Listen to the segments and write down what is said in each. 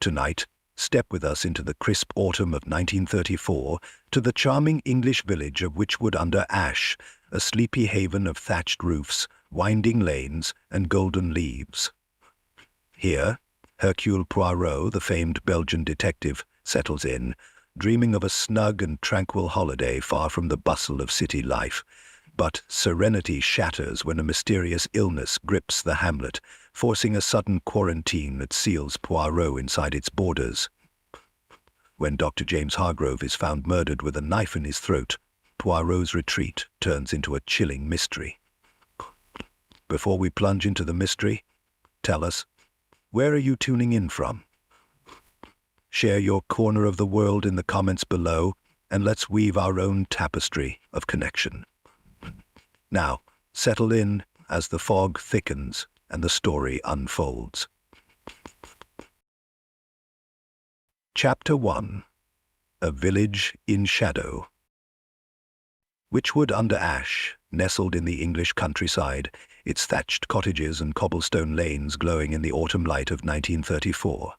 Tonight, step with us into the crisp autumn of 1934 to the charming English village of Wychwood-under-Ash, a sleepy haven of thatched roofs, winding lanes, and golden leaves. Here, Hercule Poirot, the famed Belgian detective, settles in, dreaming of a snug and tranquil holiday far from the bustle of city life. But serenity shatters when a mysterious illness grips the hamlet, forcing a sudden quarantine that seals Puarro inside its borders. When Dr. James Hargrove is found murdered with a knife in his throat, Poirot's retreat turns into a chilling mystery. Before we plunge into the mystery, tell us, where are you tuning in from? Share your corner of the world in the comments below, and let's weave our own tapestry of connection. Now, settle in as the fog thickens and the story unfolds. Chapter 1. A Village in Shadow. Wychwood-under-Ash, nestled in the English countryside, its thatched cottages and cobblestone lanes glowing in the autumn light of 1934.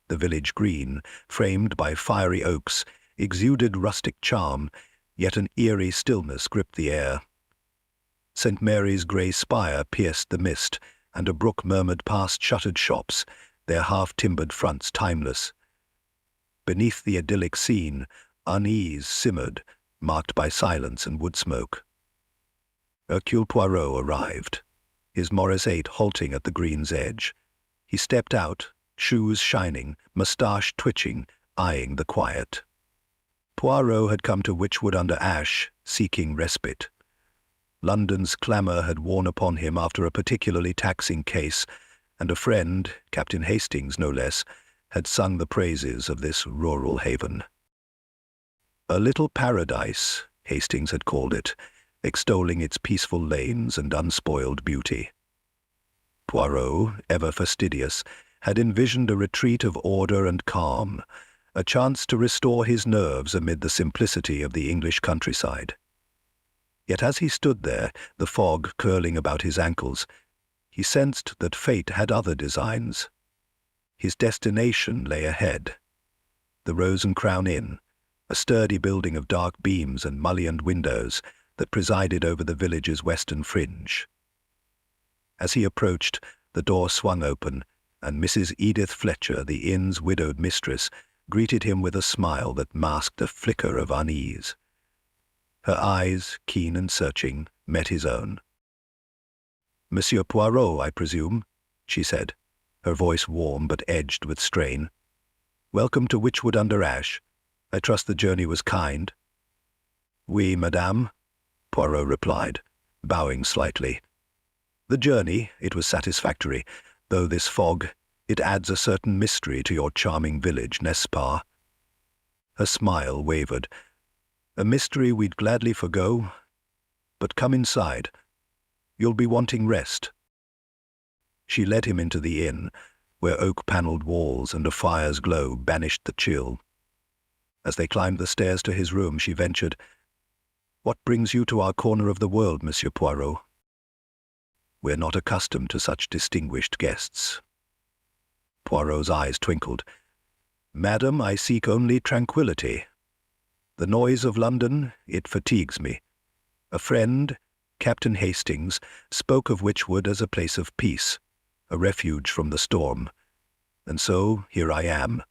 The village green, framed by fiery oaks, exuded rustic charm, yet an eerie stillness gripped the air. St. Mary's grey spire pierced the mist, and a brook murmured past shuttered shops, their half-timbered fronts timeless. Beneath the idyllic scene, unease simmered, marked by silence and wood smoke. Hercule Poirot arrived, his Morris 8 halting at the green's edge. He stepped out, shoes shining, moustache twitching, eyeing the quiet. Puarro had come to Wychwood-under-Ash, seeking respite. London's clamour had worn upon him after a particularly taxing case, and a friend, Captain Hastings no less, had sung the praises of this rural haven. A little paradise, Hastings had called it, extolling its peaceful lanes and unspoiled beauty. Poirot, ever fastidious, had envisioned a retreat of order and calm, a chance to restore his nerves amid the simplicity of the English countryside. Yet as he stood there, the fog curling about his ankles, he sensed that fate had other designs. His destination lay ahead. The Rose and Crown Inn, a sturdy building of dark beams and mullioned windows that presided over the village's western fringe. As he approached, the door swung open, and Mrs. Edith Fletcher, the inn's widowed mistress, greeted him with a smile that masked a flicker of unease. Her eyes, keen and searching, met his own. "Monsieur Poirot, I presume," she said, her voice warm but edged with strain. "Welcome to Wychwood-under-Ash. I trust the journey was kind." "Oui, madame," Poirot replied, bowing slightly. "The journey, it was satisfactory, though this fog, it adds a certain mystery to your charming village, n'est-ce pas?" Her smile wavered. "A mystery we'd gladly forgo, but come inside. You'll be wanting rest." She led him into the inn, where oak-panelled walls and a fire's glow banished the chill. As they climbed the stairs to his room, she ventured, "What brings you to our corner of the world, Monsieur Poirot?" "We're not accustomed to such distinguished guests." Poirot's eyes twinkled. "Madam, I seek only tranquility. The noise of London, it fatigues me. A friend, Captain Hastings, spoke of Wychwood as a place of peace, a refuge from the storm. And so, here I am."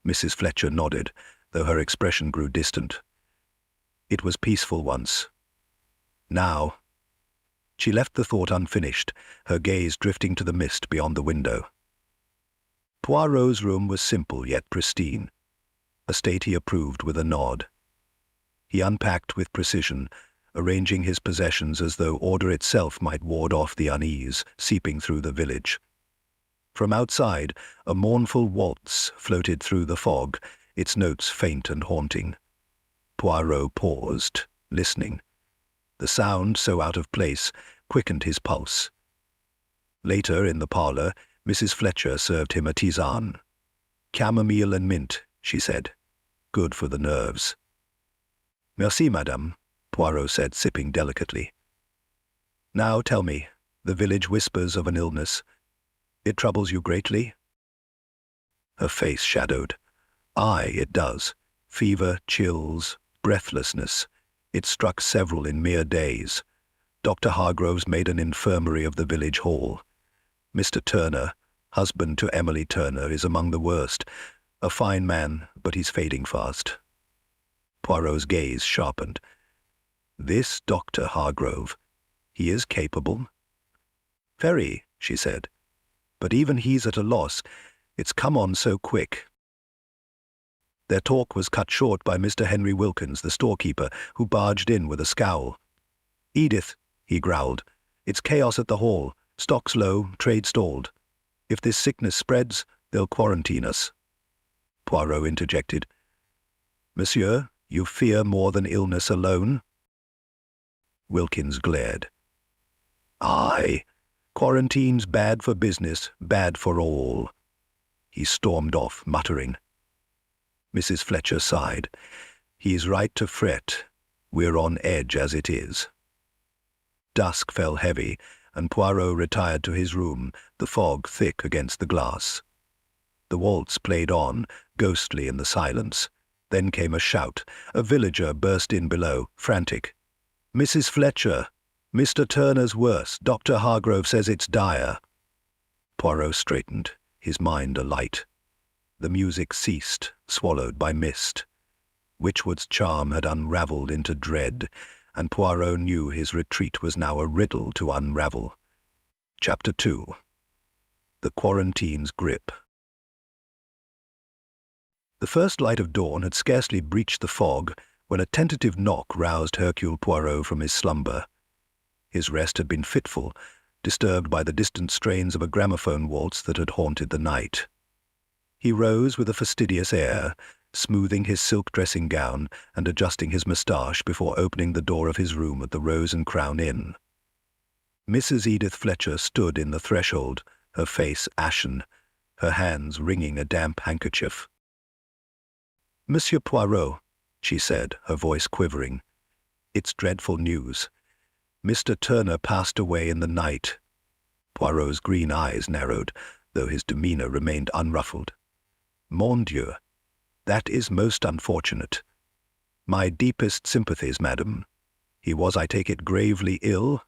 Mrs. Fletcher nodded, though her expression grew distant. "It was peaceful once. Now—" She left the thought unfinished, her gaze drifting to the mist beyond the window. Poirot's room was simple yet pristine, a state he approved with a nod. He unpacked with precision, arranging his possessions as though order itself might ward off the unease seeping through the village. From outside, a mournful waltz floated through the fog, its notes faint and haunting. Poirot paused, listening. The sound, so out of place, quickened his pulse. Later, in the parlour, Mrs. Fletcher served him a tisane. "Chamomile and mint," she said. "Good for the nerves." "Merci, madame," Poirot said, sipping delicately. "Now tell me, the village whispers of an illness. It troubles you greatly?" Her face shadowed. Aye, it does. Fever, chills, breathlessness. It struck several in mere days. Dr. Hargrove's made an infirmary of the village hall. Mr. Turner, husband to Emily Turner, is among the worst. A fine man, but he's fading fast. Poirot's gaze sharpened. This Dr. Hargrove, he is capable? Very, she said. But even he's at a loss. It's come on so quick. Their talk was cut short by Mr. Henry Wilkins, the storekeeper, who barged in with a scowl. Edith, he growled, it's chaos at the hall. Stock's low, trade stalled. If this sickness spreads, they'll quarantine us. Poirot interjected. Monsieur, you fear more than illness alone? Wilkins glared. Aye, quarantine's bad for business, bad for all. He stormed off, muttering. Mrs. Fletcher sighed. He's right to fret. We're on edge as it is. Dusk fell heavy, and Poirot retired to his room, the fog thick against the glass. The waltz played on, ghostly in the silence. Then came a shout. A villager burst in below, frantic. Mrs. Fletcher! Mr. Turner's worse. Dr. Hargrove says it's dire. Poirot straightened, his mind alight. The music ceased, swallowed by mist. Witchwood's charm had unravelled into dread, and Poirot knew his retreat was now a riddle to unravel. Chapter 2. The Quarantine's Grip. The first light of dawn had scarcely breached the fog when a tentative knock roused Hercule Poirot from his slumber. His rest had been fitful, disturbed by the distant strains of a gramophone waltz that had haunted the night. He rose with a fastidious air, smoothing his silk dressing-gown and adjusting his moustache before opening the door of his room at the Rose and Crown Inn. Mrs. Edith Fletcher stood in the threshold, her face ashen, her hands wringing a damp handkerchief. Monsieur Poirot, she said, her voice quivering, it's dreadful news. Mr. Turner passed away in the night. Poirot's green eyes narrowed, though his demeanour remained unruffled. Mon Dieu, that is most unfortunate. My deepest sympathies, madam. He was, I take it, gravely ill?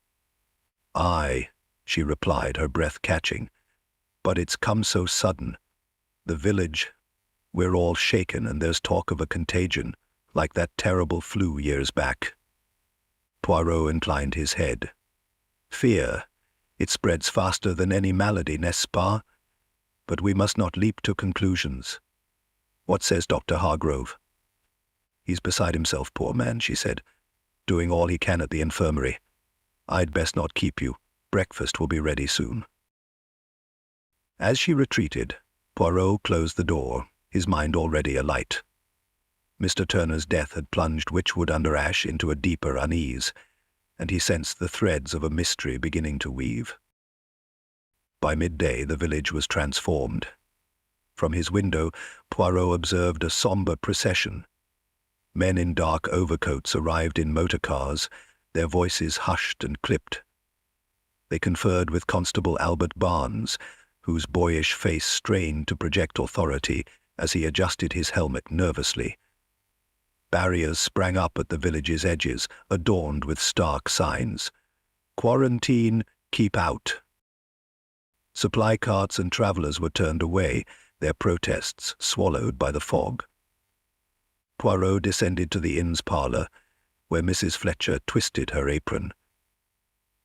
Aye, she replied, her breath catching. But it's come so sudden. The village, we're all shaken, and there's talk of a contagion, like that terrible flu years back. Poirot inclined his head. Fear, it spreads faster than any malady, n'est-ce pas? But we must not leap to conclusions. What says Dr. Hargrove? He's beside himself, poor man, she said, doing all he can at the infirmary. I'd best not keep you. Breakfast will be ready soon. As she retreated, Poirot closed the door, his mind already alight. Mr. Turner's death had plunged Witchwood under Ash into a deeper unease, and he sensed the threads of a mystery beginning to weave. By midday the village was transformed. From his window, Poirot observed a sombre procession. Men in dark overcoats arrived in motor cars, their voices hushed and clipped. They conferred with Constable Albert Barnes, whose boyish face strained to project authority as he adjusted his helmet nervously. Barriers sprang up at the village's edges, adorned with stark signs. Quarantine, keep out. Supply carts and travellers were turned away, their protests swallowed by the fog. Poirot descended to the inn's parlour, where Mrs. Fletcher twisted her apron.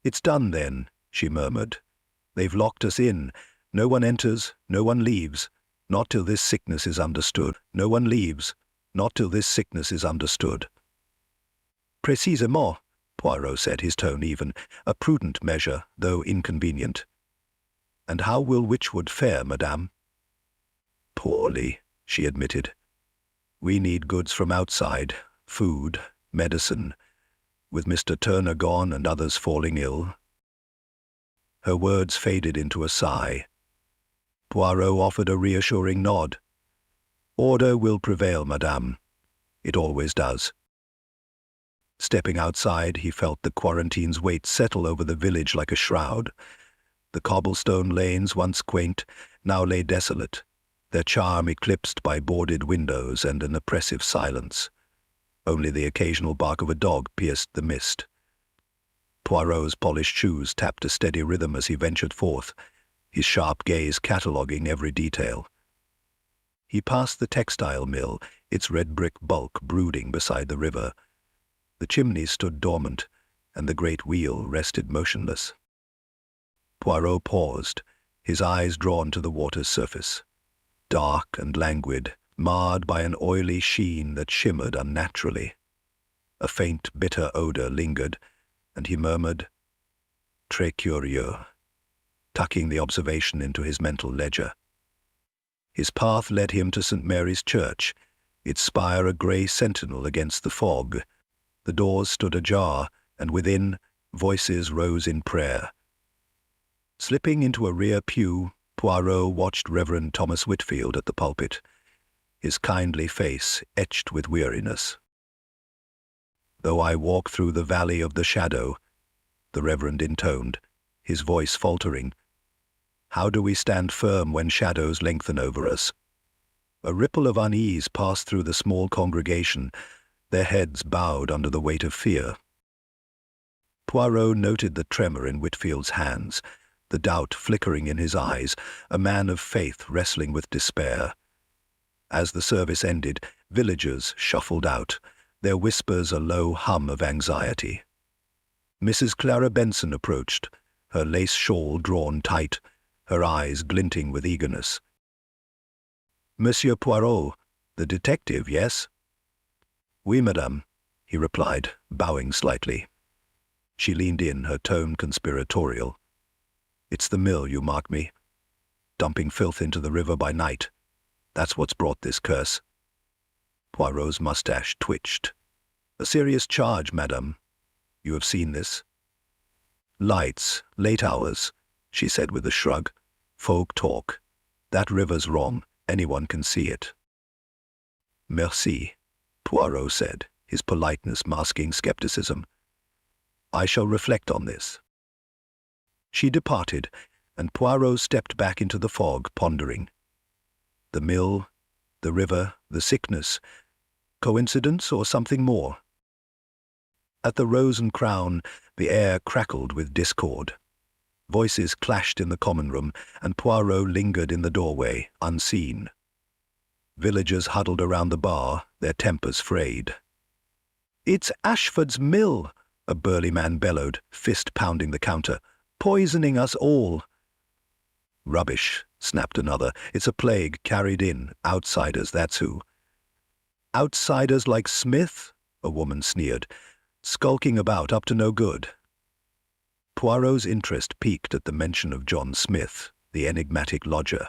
It's done then, she murmured. They've locked us in. No one enters, no one leaves. Not till this sickness is understood. No one leaves. Not till this sickness is understood. Précisément, Poirot said, his tone even, a prudent measure, though inconvenient. And how will Witchwood fare, madame? Poorly, she admitted. We need goods from outside, food, medicine, with Mr. Turner gone and others falling ill. Her words faded into a sigh. Poirot offered a reassuring nod. Order will prevail, madame. It always does. Stepping outside, he felt the quarantine's weight settle over the village like a shroud. The cobblestone lanes, once quaint, now lay desolate. their charm eclipsed by boarded windows and an oppressive silence. Only the occasional bark of a dog pierced the mist. Poirot's polished shoes tapped a steady rhythm as he ventured forth, his sharp gaze cataloguing every detail. He passed the textile mill, its red brick bulk brooding beside the river. The chimney stood dormant, and the great wheel rested motionless. Poirot paused, his eyes drawn to the water's surface. Dark and languid, marred by an oily sheen that shimmered unnaturally. A faint, bitter odor lingered, and he murmured, "Très curieux," tucking the observation into his mental ledger. His path led him to St. Mary's Church, its spire a grey sentinel against the fog. The doors stood ajar, and within, voices rose in prayer. Slipping into a rear pew, Puarro watched Reverend Thomas Whitfield at the pulpit, his kindly face etched with weariness. "Though I walk through the valley of the shadow," the Reverend intoned, his voice faltering, "how do we stand firm when shadows lengthen over us?" A ripple of unease passed through the small congregation, their heads bowed under the weight of fear. Puarro noted the tremor in Whitfield's hands, the doubt flickering in his eyes, a man of faith wrestling with despair. As the service ended, villagers shuffled out, their whispers a low hum of anxiety. Mrs. Clara Benson approached, her lace shawl drawn tight, her eyes glinting with eagerness. "Monsieur Poirot, the detective, yes?" "Oui, madame," he replied, bowing slightly. She leaned in, her tone conspiratorial. "It's the mill, you mark me. Dumping filth into the river by night. That's what's brought this curse." Poirot's mustache twitched. "A serious charge, madame. You have seen this?" "Lights, late hours," she said with a shrug. "Folk talk. That river's wrong. Anyone can see it." "Merci," Puarro said, his politeness masking skepticism. "I shall reflect on this." She departed, and Puarro stepped back into the fog, pondering. The mill, the river, the sickness. Coincidence or something more? At the Rose and Crown, the air crackled with discord. Voices clashed in the common room, and Puarro lingered in the doorway, unseen. Villagers huddled around the bar, their tempers frayed. "It's Ashford's mill," a burly man bellowed, fist pounding the counter. "Poisoning us all." "Rubbish," snapped another. "It's a plague carried in. Outsiders, that's who." "Outsiders like Smith?" a woman sneered. "Skulking about, up to no good." Poirot's interest piqued at the mention of John Smith, the enigmatic lodger.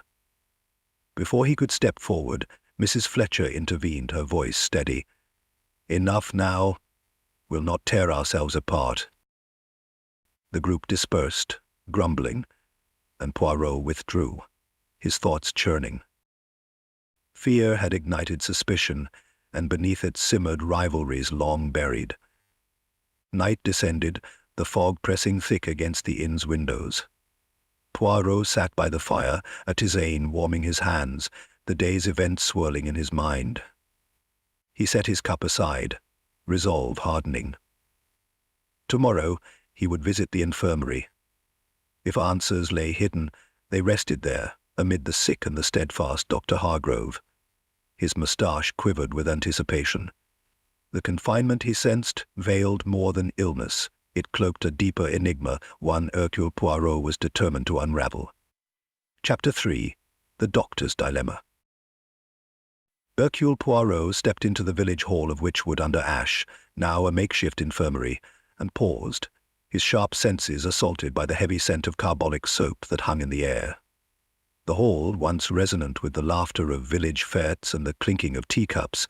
Before he could step forward, Mrs. Fletcher intervened, her voice steady. "Enough now. We'll not tear ourselves apart." The group dispersed, grumbling, and Poirot withdrew, his thoughts churning. Fear had ignited suspicion, and beneath it simmered rivalries long buried. Night descended, the fog pressing thick against the inn's windows. Poirot sat by the fire, a tisane warming his hands, the day's events swirling in his mind. He set his cup aside, resolve hardening. Tomorrow he would visit the infirmary. If answers lay hidden, they rested there, amid the sick and the steadfast Dr. Harrove. His moustache quivered with anticipation. The confinement, he sensed, veiled more than illness. It cloaked a deeper enigma, one Hercule Poirot was determined to unravel. Chapter 3. The Doctor's Dilemma. Hercule Poirot stepped into the village hall of Witchwood under Ash, now a makeshift infirmary, and paused, his sharp senses assaulted by the heavy scent of carbolic soap that hung in the air. The hall, once resonant with the laughter of village fêtes and the clinking of teacups,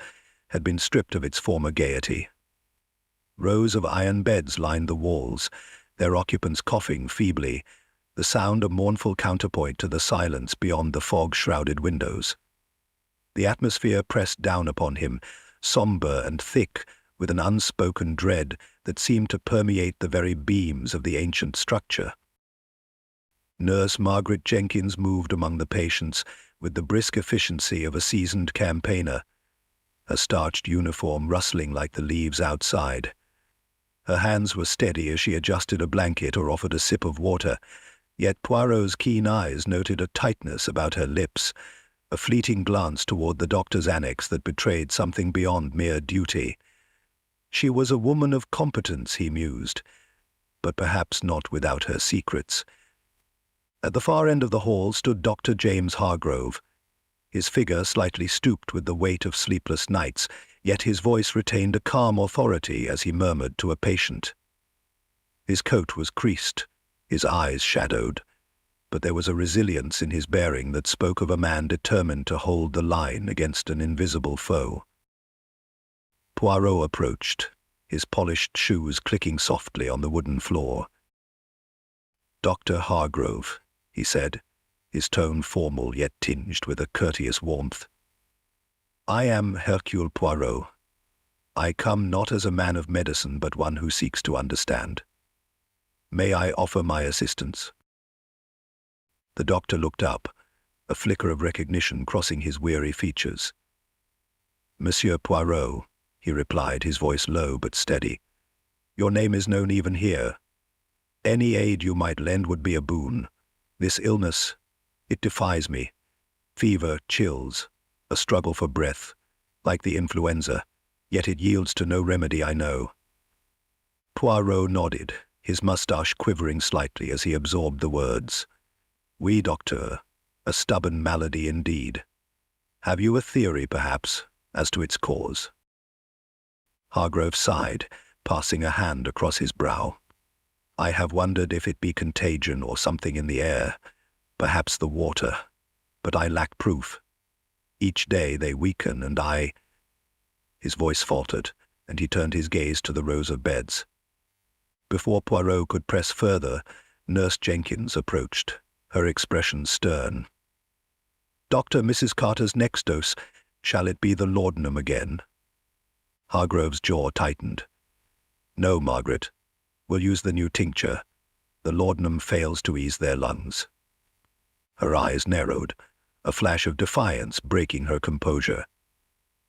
had been stripped of its former gaiety. Rows of iron beds lined the walls, their occupants coughing feebly, the sound a mournful counterpoint to the silence beyond the fog-shrouded windows. The atmosphere pressed down upon him, sombre and thick, with an unspoken dread that seemed to permeate the very beams of the ancient structure. Nurse Margaret Jenkins moved among the patients, with the brisk efficiency of a seasoned campaigner, her starched uniform rustling like the leaves outside. Her hands were steady as she adjusted a blanket or offered a sip of water, yet Poirot's keen eyes noted a tightness about her lips, a fleeting glance toward the doctor's annex that betrayed something beyond mere duty. She was a woman of competence, he mused, but perhaps not without her secrets. At the far end of the hall stood Dr. James Hargrove, his figure slightly stooped with the weight of sleepless nights, yet his voice retained a calm authority as he murmured to a patient. His coat was creased, his eyes shadowed, but there was a resilience in his bearing that spoke of a man determined to hold the line against an invisible foe. Puarro approached, his polished shoes clicking softly on the wooden floor. "Dr. Hargrove," he said, his tone formal yet tinged with a courteous warmth. "I am Hercule Poirot. I come not as a man of medicine, but one who seeks to understand. May I offer my assistance?" The doctor looked up, a flicker of recognition crossing his weary features. "Monsieur Poirot," he replied, his voice low but steady. "Your name is known even here. Any aid you might lend would be a boon. This illness, it defies me. Fever, chills, a struggle for breath, like the influenza, yet it yields to no remedy I know." Poirot nodded, his moustache quivering slightly as he absorbed the words. "Oui, docteur, a stubborn malady indeed. Have you a theory, perhaps, as to its cause?" Hargrove sighed, passing a hand across his brow. "I have wondered if it be contagion or something in the air, perhaps the water, but I lack proof. Each day they weaken, and I—" His voice faltered, and he turned his gaze to the rows of beds. Before Poirot could press further, Nurse Jenkins approached, her expression stern. "Doctor, Mrs. Carter's next dose. Shall it be the laudanum again?" Hargrove's jaw tightened. "No, Margaret. We'll use the new tincture. The laudanum fails to ease their lungs." Her eyes narrowed, a flash of defiance breaking her composure.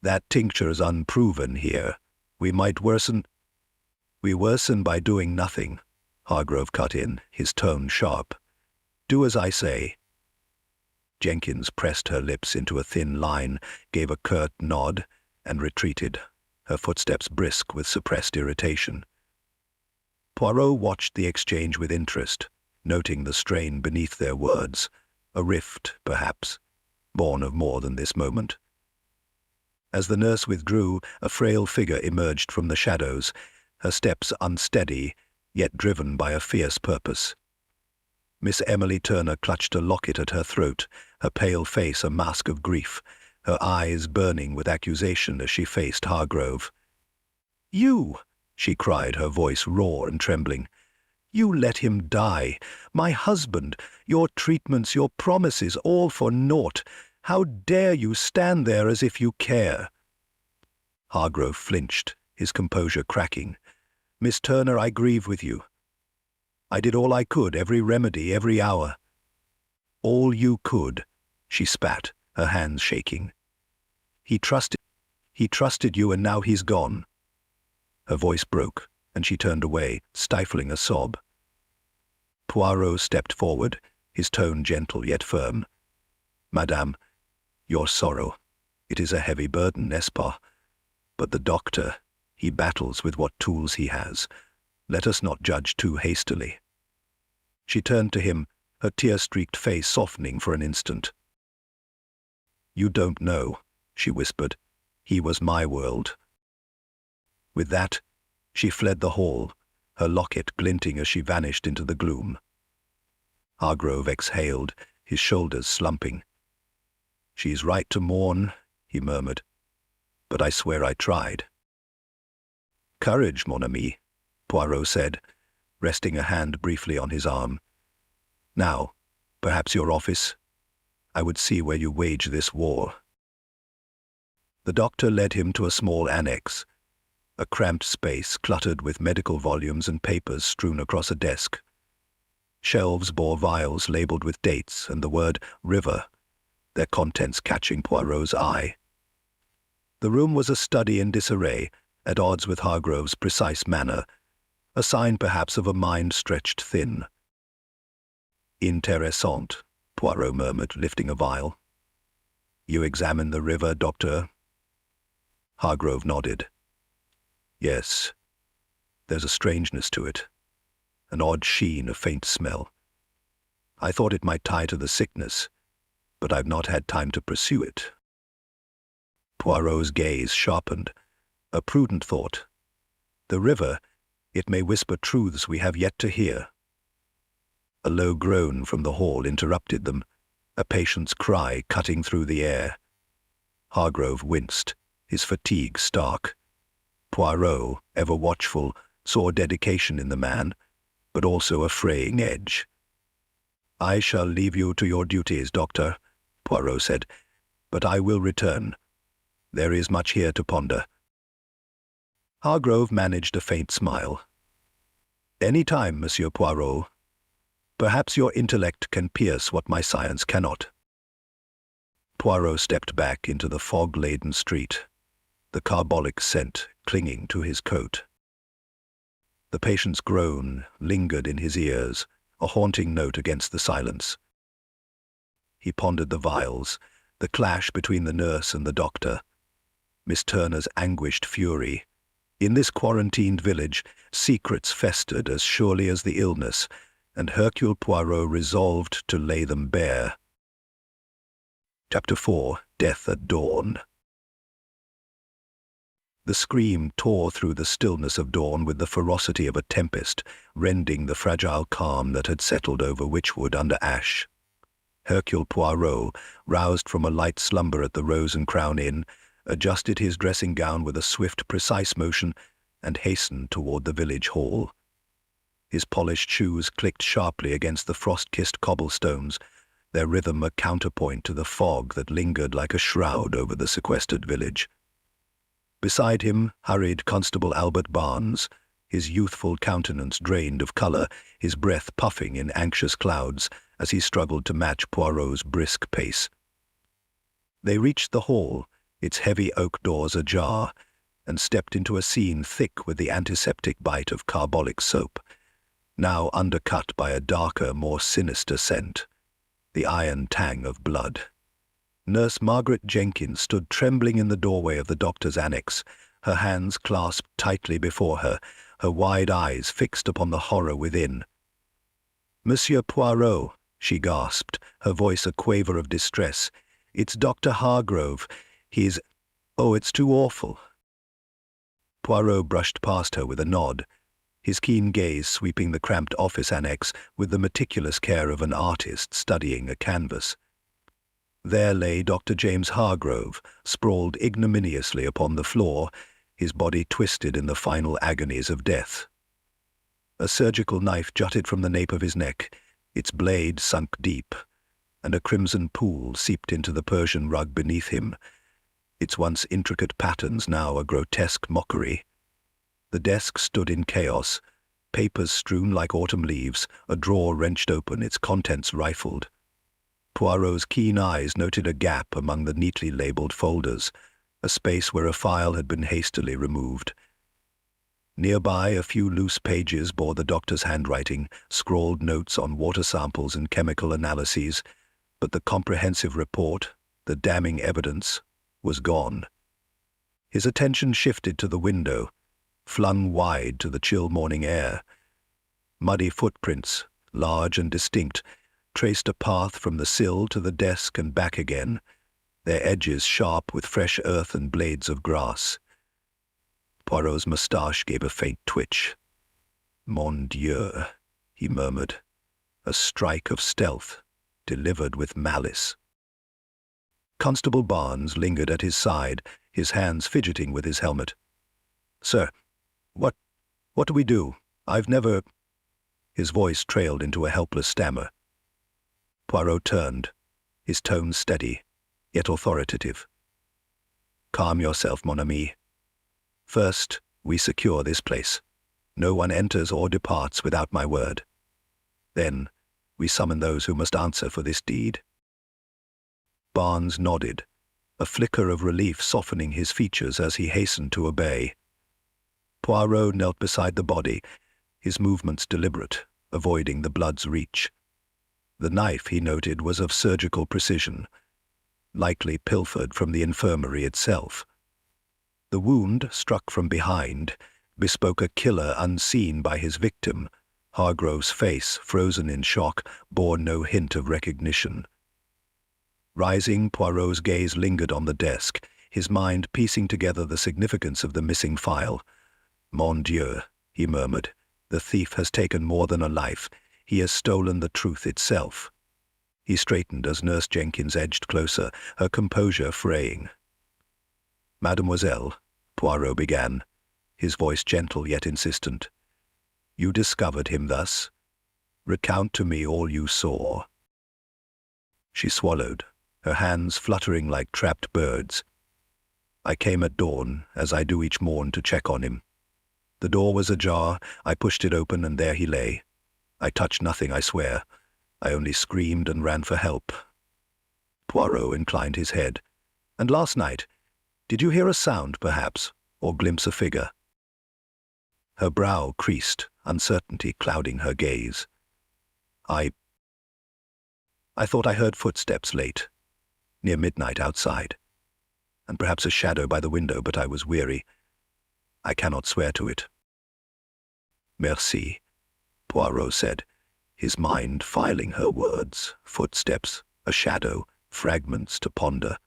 "That tincture's unproven here. We might worsen—" "We worsen by doing nothing," Hargrove cut in, his tone sharp. "Do as I say." Jenkins pressed her lips into a thin line, gave a curt nod, and retreated, her footsteps brisk with suppressed irritation. Poirot watched the exchange with interest, noting the strain beneath their words, a rift, perhaps, born of more than this moment. As the nurse withdrew, a frail figure emerged from the shadows, her steps unsteady, yet driven by a fierce purpose. Miss Emily Turner clutched a locket at her throat, her pale face a mask of grief, her eyes burning with accusation as she faced Hargrove. "You!" she cried, her voice raw and trembling. "You let him die. My husband, your treatments, your promises, all for naught. How dare you stand there as if you care?" Hargrove flinched, his composure cracking. "Miss Turner, I grieve with you. I did all I could, every remedy, every hour." "All you could," she spat, her hands shaking. He trusted you, and now he's gone." Her voice broke, and she turned away, stifling a sob. Puarro stepped forward, his tone gentle yet firm. "Madame, your sorrow, it is a heavy burden, n'est-ce pas? But the doctor, he battles with what tools he has. Let us not judge too hastily." She turned to him, her tear-streaked face softening for an instant. "You don't know," she whispered. "He was my world." With that, she fled the hall, her locket glinting as she vanished into the gloom. Hargrove exhaled, his shoulders slumping. "She's right to mourn," he murmured, "but I swear I tried." "Courage, mon ami," Poirot said, resting a hand briefly on his arm. "Now, perhaps your office? I would see where you wage this war." The doctor led him to a small annex, a cramped space cluttered with medical volumes and papers strewn across a desk. Shelves bore vials labeled with dates and the word river, their contents catching Poirot's eye. The room was a study in disarray, at odds with Hargrove's precise manner, a sign perhaps of a mind stretched thin. "Intéressant," Poirot murmured, lifting a vial. "You examine the river, Doctor?" Hargrove nodded. "Yes. There's a strangeness to it, an odd sheen, a faint smell. I thought it might tie to the sickness, but I've not had time to pursue it." Poirot's gaze sharpened. A prudent thought. The river, it may whisper truths we have yet to hear. A low groan from the hall interrupted them, a patient's cry cutting through the air. Hargrove winced, his fatigue stark. Puarro, ever watchful, saw dedication in the man, but also a fraying edge. "I shall leave you to your duties, Doctor," Poirot said, "but I will return. There is much here to ponder." Hargrove managed a faint smile. "Any time, Monsieur Poirot. Perhaps your intellect can pierce what my science cannot." Poirot stepped back into the fog-laden street, the carbolic scent clinging to his coat. The patient's groan lingered in his ears, a haunting note against the silence. He pondered the vials, the clash between the nurse and the doctor, Miss Turner's anguished fury. In this quarantined village, secrets festered as surely as the illness, and Hercule Poirot resolved to lay them bare. Chapter 4. Death at Dawn. The scream tore through the stillness of dawn with the ferocity of a tempest, rending the fragile calm that had settled over Witchwood under ash. Hercule Poirot, roused from a light slumber at the Rose and Crown Inn, adjusted his dressing gown with a swift, precise motion, and hastened toward the village hall. His polished shoes clicked sharply against the frost-kissed cobblestones, their rhythm a counterpoint to the fog that lingered like a shroud over the sequestered village. Beside him hurried Constable Albert Barnes, his youthful countenance drained of colour, his breath puffing in anxious clouds as he struggled to match Poirot's brisk pace. They reached the hall, its heavy oak doors ajar, and stepped into a scene thick with the antiseptic bite of carbolic soap, now undercut by a darker, more sinister scent, the iron tang of blood. Nurse Margaret Jenkins stood trembling in the doorway of the doctor's annex, her hands clasped tightly before her, her wide eyes fixed upon the horror within. "Monsieur Poirot," she gasped, her voice a quaver of distress. "It's Dr. Hargrove. He's... Oh, it's too awful." Poirot brushed past her with a nod, his keen gaze sweeping the cramped office annex with the meticulous care of an artist studying a canvas. There lay Dr. James Hargrove, sprawled ignominiously upon the floor, his body twisted in the final agonies of death. A surgical knife jutted from the nape of his neck, its blade sunk deep, and a crimson pool seeped into the Persian rug beneath him, its once intricate patterns now a grotesque mockery. The desk stood in chaos, papers strewn like autumn leaves, a drawer wrenched open, its contents rifled. Poirot's keen eyes noted a gap among the neatly labelled folders, a space where a file had been hastily removed. Nearby, a few loose pages bore the doctor's handwriting, scrawled notes on water samples and chemical analyses, but the comprehensive report, the damning evidence, was gone. His attention shifted to the window, flung wide to the chill morning air. Muddy footprints, large and distinct, traced a path from the sill to the desk and back again, their edges sharp with fresh earth and blades of grass. Poirot's moustache gave a faint twitch. "Mon Dieu," he murmured, "a strike of stealth, delivered with malice." Constable Barnes lingered at his side, his hands fidgeting with his helmet. "Sir, what do we do? I've never—" His voice trailed into a helpless stammer. Poirot turned, his tone steady, yet authoritative. "Calm yourself, mon ami. First, we secure this place. No one enters or departs without my word. Then, we summon those who must answer for this deed." Barnes nodded, a flicker of relief softening his features as he hastened to obey. Puarro knelt beside the body, his movements deliberate, avoiding the blood's reach. The knife, he noted, was of surgical precision, likely pilfered from the infirmary itself. The wound, struck from behind, bespoke a killer unseen by his victim. Hargrove's face, frozen in shock, bore no hint of recognition. Rising, Poirot's gaze lingered on the desk, his mind piecing together the significance of the missing file. "Mon Dieu," he murmured, "the thief has taken more than a life. He has stolen the truth itself." He straightened as Nurse Jenkins edged closer, her composure fraying. "Mademoiselle," Poirot began, his voice gentle yet insistent, "you discovered him thus. Recount to me all you saw." She swallowed, her hands fluttering like trapped birds. "I came at dawn, as I do each morn, to check on him. The door was ajar, I pushed it open, and there he lay. I touched nothing, I swear. I only screamed and ran for help." Poirot inclined his head. "And last night, did you hear a sound, perhaps, or glimpse a figure?" Her brow creased, uncertainty clouding her gaze. I thought I heard footsteps late, near midnight outside, and perhaps a shadow by the window, but I was weary. I cannot swear to it." "Merci," Poirot said, his mind filing her words, footsteps, a shadow, fragments to ponder.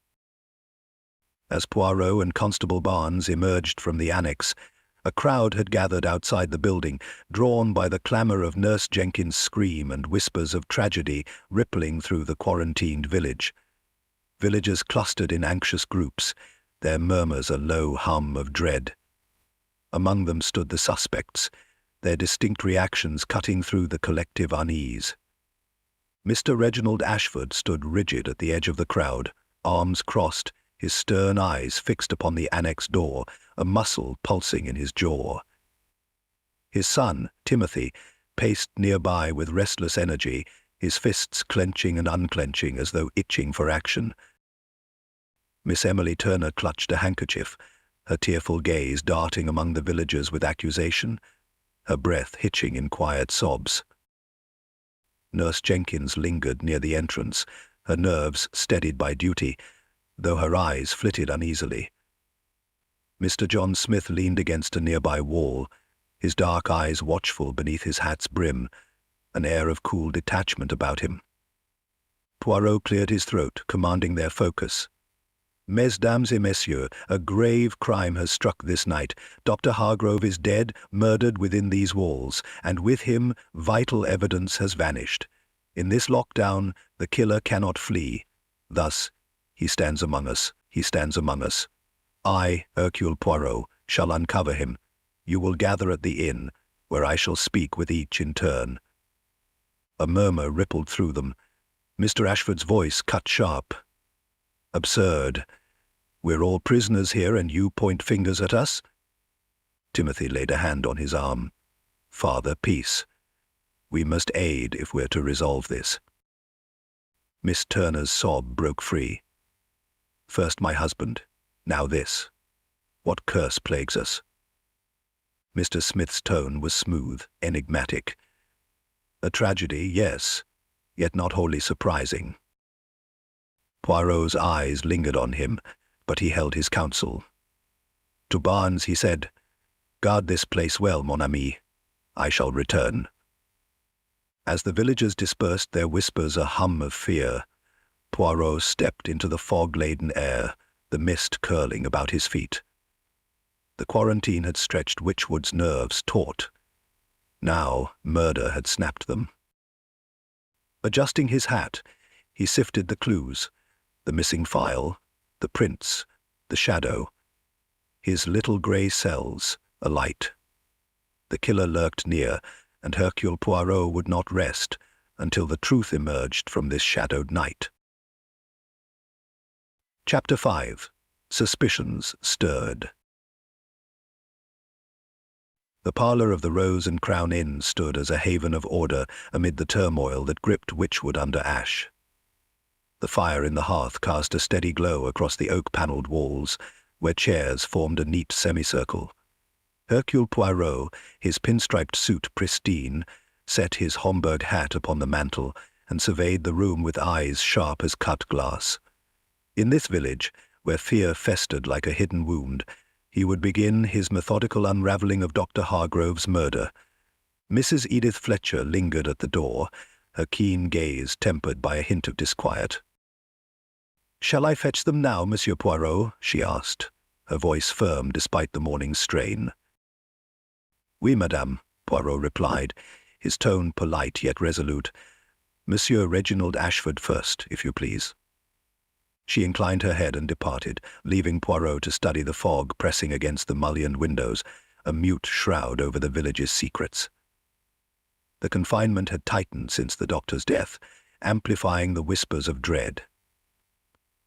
As Poirot and Constable Barnes emerged from the annex, a crowd had gathered outside the building, drawn by the clamour of Nurse Jenkins' scream and whispers of tragedy rippling through the quarantined village. Villagers clustered in anxious groups, their murmurs a low hum of dread. Among them stood the suspects, their distinct reactions cutting through the collective unease. Mr. Reginald Ashford stood rigid at the edge of the crowd, arms crossed, his stern eyes fixed upon the annex door, a muscle pulsing in his jaw. His son, Timothy, paced nearby with restless energy, his fists clenching and unclenching as though itching for action. Miss Emily Turner clutched a handkerchief, her tearful gaze darting among the villagers with accusation, her breath hitching in quiet sobs. Nurse Jenkins lingered near the entrance, her nerves steadied by duty, though her eyes flitted uneasily. Mr. John Smith leaned against a nearby wall, his dark eyes watchful beneath his hat's brim, an air of cool detachment about him. Poirot cleared his throat, commanding their focus. "Mesdames et messieurs, a grave crime has struck this night. Dr. Hargrove is dead, murdered within these walls, and with him vital evidence has vanished. In this lockdown, the killer cannot flee. Thus, he stands among us. I, Hercule Poirot, shall uncover him. You will gather at the inn, where I shall speak with each in turn." A murmur rippled through them. Mr. Ashford's voice cut sharp. "Absurd. We're all prisoners here, and you point fingers at us?" Timothy laid a hand on his arm. "Father, peace. We must aid if we're to resolve this." Miss Turner's sob broke free. "First my husband, now this. What curse plagues us?" Mr. Smith's tone was smooth, enigmatic. "A tragedy, yes, yet not wholly surprising." Poirot's eyes lingered on him, but he held his counsel. To Barnes he said, "Guard this place well, mon ami. I shall return." As the villagers dispersed, their whispers a hum of fear, Poirot stepped into the fog-laden air, the mist curling about his feet. The quarantine had stretched Witchwood's nerves taut. Now murder had snapped them. Adjusting his hat, he sifted the clues, the missing file, the prints, the shadow. His little grey cells alight. The killer lurked near, and Hercule Poirot would not rest until the truth emerged from this shadowed night. Chapter 5. Suspicions Stirred. The parlour of the Rose and Crown Inn stood as a haven of order amid the turmoil that gripped Witchwood under ash. The fire in the hearth cast a steady glow across the oak-panelled walls, where chairs formed a neat semicircle. Hercule Poirot, his pinstriped suit pristine, set his Homburg hat upon the mantel and surveyed the room with eyes sharp as cut glass. In this village, where fear festered like a hidden wound, he would begin his methodical unravelling of Dr. Hargrove's murder. Mrs. Edith Fletcher lingered at the door, her keen gaze tempered by a hint of disquiet. "Shall I fetch them now, Monsieur Poirot?" she asked, her voice firm despite the morning's strain. "Oui, madame," Poirot replied, his tone polite yet resolute. "Monsieur Reginald Ashford first, if you please." She inclined her head and departed, leaving Poirot to study the fog pressing against the mullioned windows, a mute shroud over the village's secrets. The confinement had tightened since the doctor's death, amplifying the whispers of dread.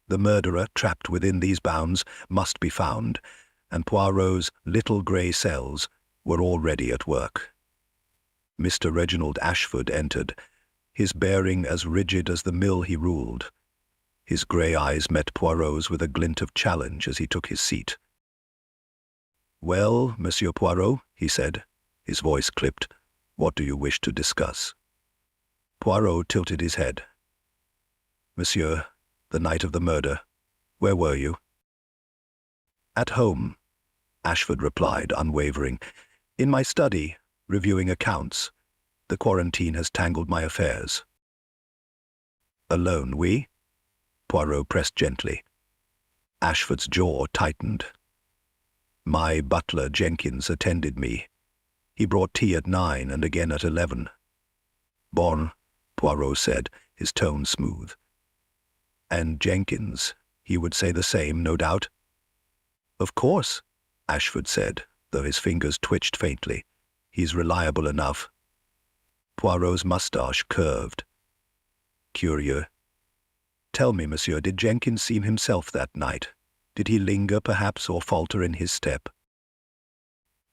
The murderer, trapped within these bounds, must be found, and Poirot's little grey cells were already at work. Mr. Reginald Ashford entered, his bearing as rigid as the mill he ruled. His grey eyes met Poirot's with a glint of challenge as he took his seat. "Well, Monsieur Poirot," he said, his voice clipped, "what do you wish to discuss?" Poirot tilted his head. "Monsieur, the night of the murder, where were you?" "At home," Ashford replied, unwavering. "In my study, reviewing accounts. The quarantine has tangled my affairs." "Alone, oui?" Poirot pressed gently. Ashford's jaw tightened. "My butler, Jenkins, attended me. He brought tea at 9 and again at 11. "Bon," Poirot said, his tone smooth. "And Jenkins, he would say the same, no doubt?" "Of course," Ashford said, though his fingers twitched faintly. "He's reliable enough." Poirot's moustache curved. "Curieux. Tell me, monsieur, did Jenkins seem himself that night? Did he linger, perhaps, or falter in his step?"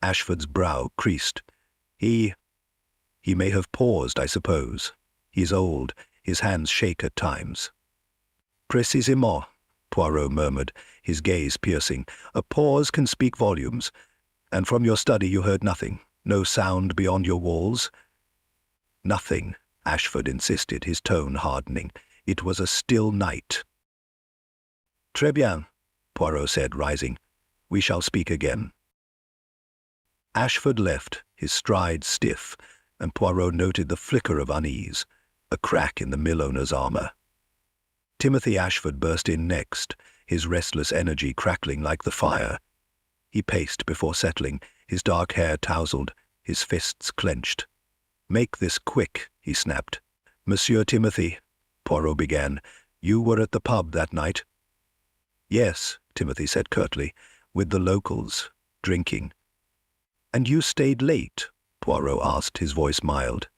Ashford's brow creased. He may have paused, I suppose. He's old, his hands shake at times." "Précisément," Poirot murmured, his gaze piercing. "A pause can speak volumes. And from your study you heard nothing? No sound beyond your walls?" "Nothing," Ashford insisted, his tone hardening. "It was a still night." "Très bien," Poirot said, rising. "We shall speak again." Ashford left, his stride stiff, and Poirot noted the flicker of unease, a crack in the mill owner's armour. Timothy Ashford burst in next, his restless energy crackling like the fire. He paced before settling, his dark hair tousled, his fists clenched. "Make this quick," he snapped. "Monsieur Timothy," Poirot began, "you were at the pub that night?" "Yes," Timothy said curtly, "with the locals, drinking." "And you stayed late?" Poirot asked, his voice mild.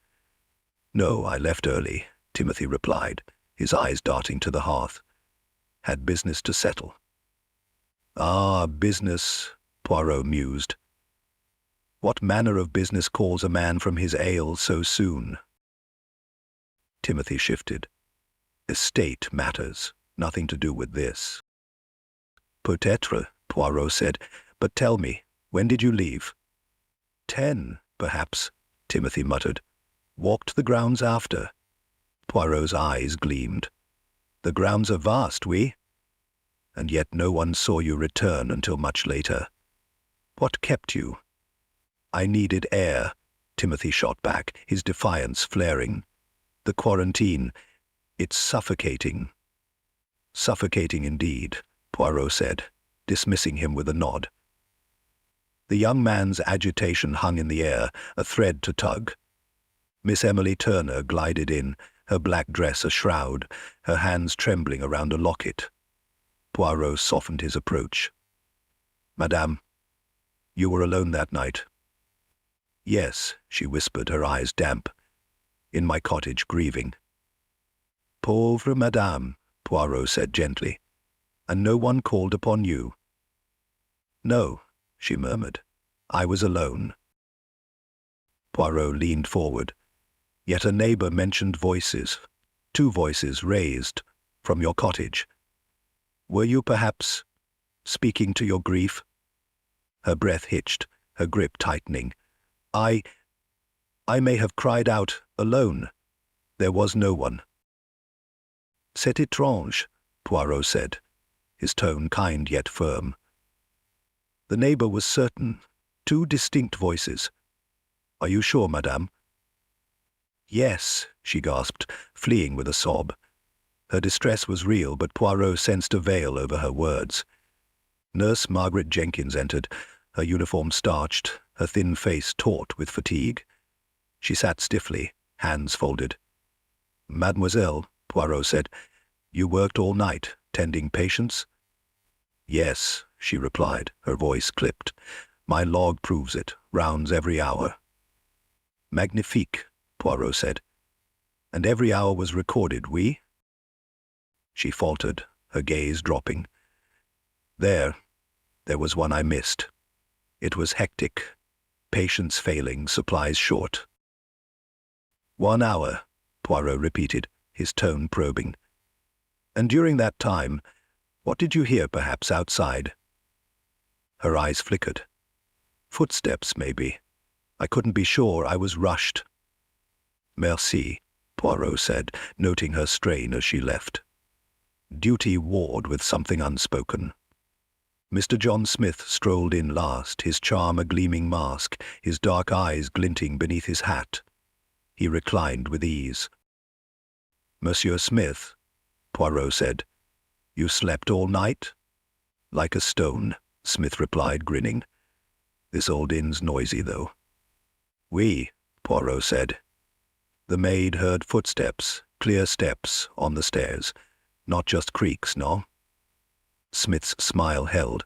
"No, I left early," Timothy replied, his eyes darting to the hearth. "Had business to settle." "Ah, business," Poirot mused. "What manner of business calls a man from his ale so soon?" Timothy shifted. "Estate matters, nothing to do with this." "Peut-être," Poirot said, "but tell me, when did you leave?" 10, perhaps, Timothy muttered. "Walked the grounds after." Poirot's eyes gleamed. "The grounds are vast, oui? And yet no one saw you return until much later. What kept you?" "I needed air," Timothy shot back, his defiance flaring. "The quarantine, it's suffocating." "Suffocating indeed," Poirot said, dismissing him with a nod. The young man's agitation hung in the air, a thread to tug. Miss Emily Turner glided in, her black dress a shroud, her hands trembling around a locket. Poirot softened his approach. "Madame, you were alone that night?" "Yes," she whispered, her eyes damp. "In my cottage, grieving." "Pauvre madame," Poirot said gently. "And no one called upon you?" "No," she murmured. "I was alone." Poirot leaned forward. Yet a neighbour mentioned voices, 2 voices raised, from your cottage. Were you perhaps speaking to your grief?" Her breath hitched, her grip tightening. I may have cried out, alone. There was no one." "C'est étrange," Poirot said, his tone kind yet firm. The neighbor was certain. 2 distinct voices. "Are you sure, madame?" "Yes," she gasped, fleeing with a sob. Her distress was real, but Poirot sensed a veil over her words. Nurse Margaret Jenkins entered, her uniform starched, her thin face taut with fatigue. She sat stiffly, hands folded. "Mademoiselle," Poirot said, "you worked all night, tending patients?" "Yes," she replied, her voice clipped. "My log proves it, rounds every hour." "Magnifique," Poirot said. "And every hour was recorded, oui?" She faltered, her gaze dropping. There was one I missed. It was hectic. Patients failing, supplies short." "1 hour," Poirot repeated, his tone probing. "And during that time, what did you hear perhaps outside?" Her eyes flickered. "Footsteps, maybe. I couldn't be sure. I was rushed." "Merci," Poirot said, noting her strain as she left. Duty warred with something unspoken. Mr. John Smith strolled in last, his charm a gleaming mask, his dark eyes glinting beneath his hat. He reclined with ease. "Monsieur Smith," Poirot said, "you slept all night?" "Like a stone," Smith replied, grinning. "This old inn's noisy, though." "Oui," Poirot said. The maid heard footsteps, clear steps, on the stairs. Not just creaks, no? Smith's smile held.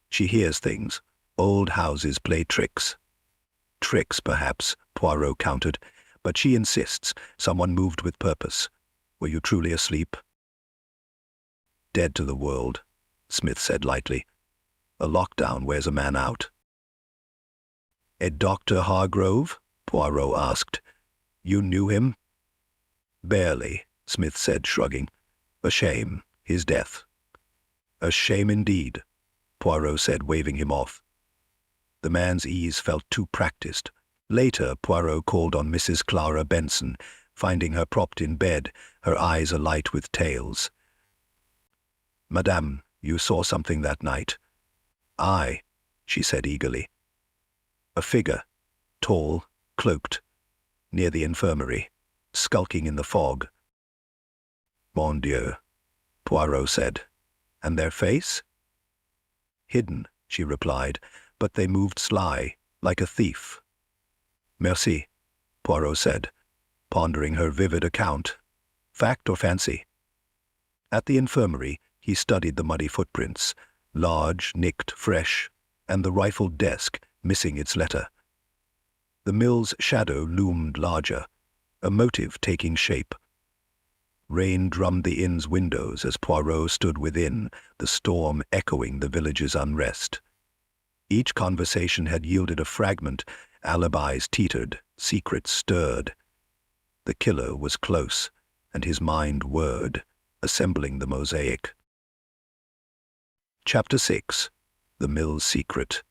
"She hears things. Old houses play tricks." "Tricks, perhaps," Poirot countered, "but she insists. Someone moved with purpose. Were you truly asleep?" "Dead to the world," Smith said lightly. "A lockdown wears a man out." "A Dr. Hargrove?" Puarro asked. "You knew him?" "Barely," Smith said, shrugging. "A shame, his death." "A shame indeed," Poirot said, waving him off. The man's ease felt too practiced. Later, Poirot called on Mrs. Clara Benson, finding her propped in bed, her eyes alight with tales. "Madame, you saw something that night?" "Aye," she said eagerly. "A figure, tall, cloaked, near the infirmary, skulking in the fog." "Mon Dieu," Poirot said. "And their face?" "Hidden," she replied, "but they moved sly, like a thief." "Merci," Poirot said, pondering her vivid account. "Fact or fancy?" At the infirmary, he studied the muddy footprints, large, nicked, fresh, and the rifled desk, missing its letter. The mill's shadow loomed larger, a motive taking shape. Rain drummed the inn's windows as Poirot stood within, the storm echoing the village's unrest. Each conversation had yielded a fragment, alibis teetered, secrets stirred. The killer was close, and his mind whirred, assembling the mosaic. Chapter 6. The Mill's Secret.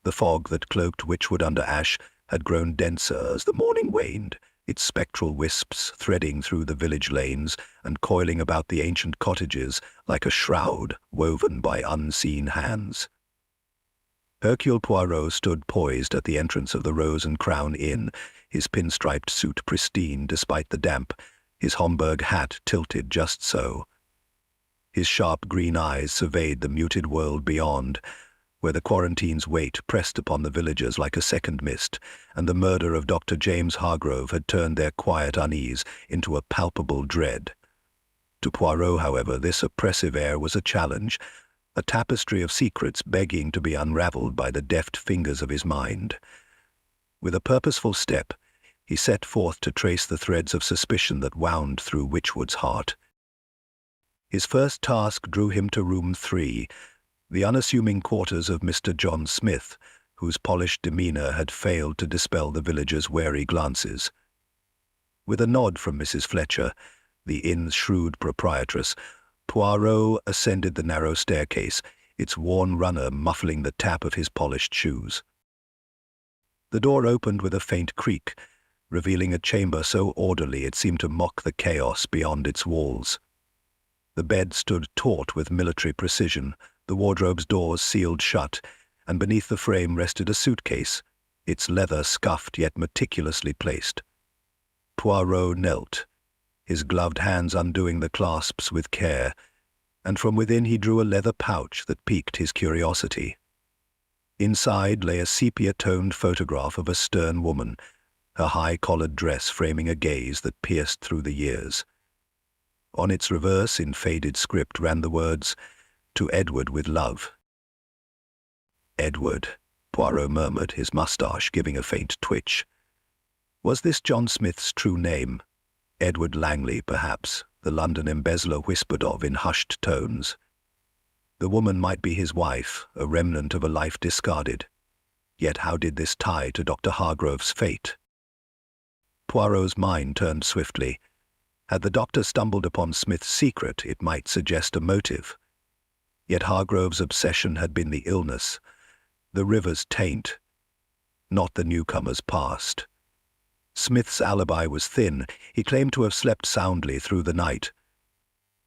The fog that cloaked Witchwood under Ash had grown denser as the morning waned, its spectral wisps threading through the village lanes and coiling about the ancient cottages like a shroud woven by unseen hands. Hercule Poirot stood poised at the entrance of the Rose and Crown Inn, his pinstriped suit pristine despite the damp, his Homburg hat tilted just so. His sharp green eyes surveyed the muted world beyond, where the quarantine's weight pressed upon the villagers like a second mist, and the murder of Dr. James Hargrove had turned their quiet unease into a palpable dread. To Poirot, however, this oppressive air was a challenge, a tapestry of secrets begging to be unraveled by the deft fingers of his mind. With a purposeful step, he set forth to trace the threads of suspicion that wound through Witchwood's heart. His first task drew him to room 3, the unassuming quarters of Mr. John Smith, whose polished demeanor had failed to dispel the villagers' wary glances. With a nod from Mrs. Fletcher, the inn's shrewd proprietress, Puarro ascended the narrow staircase, its worn runner muffling the tap of his polished shoes. The door opened with a faint creak, revealing a chamber so orderly it seemed to mock the chaos beyond its walls. The bed stood taut with military precision, the wardrobe's doors sealed shut, and beneath the frame rested a suitcase, its leather scuffed yet meticulously placed. Puarro knelt, his gloved hands undoing the clasps with care, and from within he drew a leather pouch that piqued his curiosity. Inside lay a sepia-toned photograph of a stern woman, her high-collared dress framing a gaze that pierced through the years. On its reverse, in faded script, ran the words, "To Edward with love." Edward, Poirot murmured, his moustache giving a faint twitch. Was this John Smith's true name? Edward Langley, perhaps, the London embezzler whispered of in hushed tones. The woman might be his wife, a remnant of a life discarded. Yet how did this tie to Dr. Hargrove's fate? Poirot's mind turned swiftly. Had the doctor stumbled upon Smith's secret, it might suggest a motive. Yet Hargrove's obsession had been the illness, the river's taint, not the newcomer's past. Smith's alibi was thin. He claimed to have slept soundly through the night.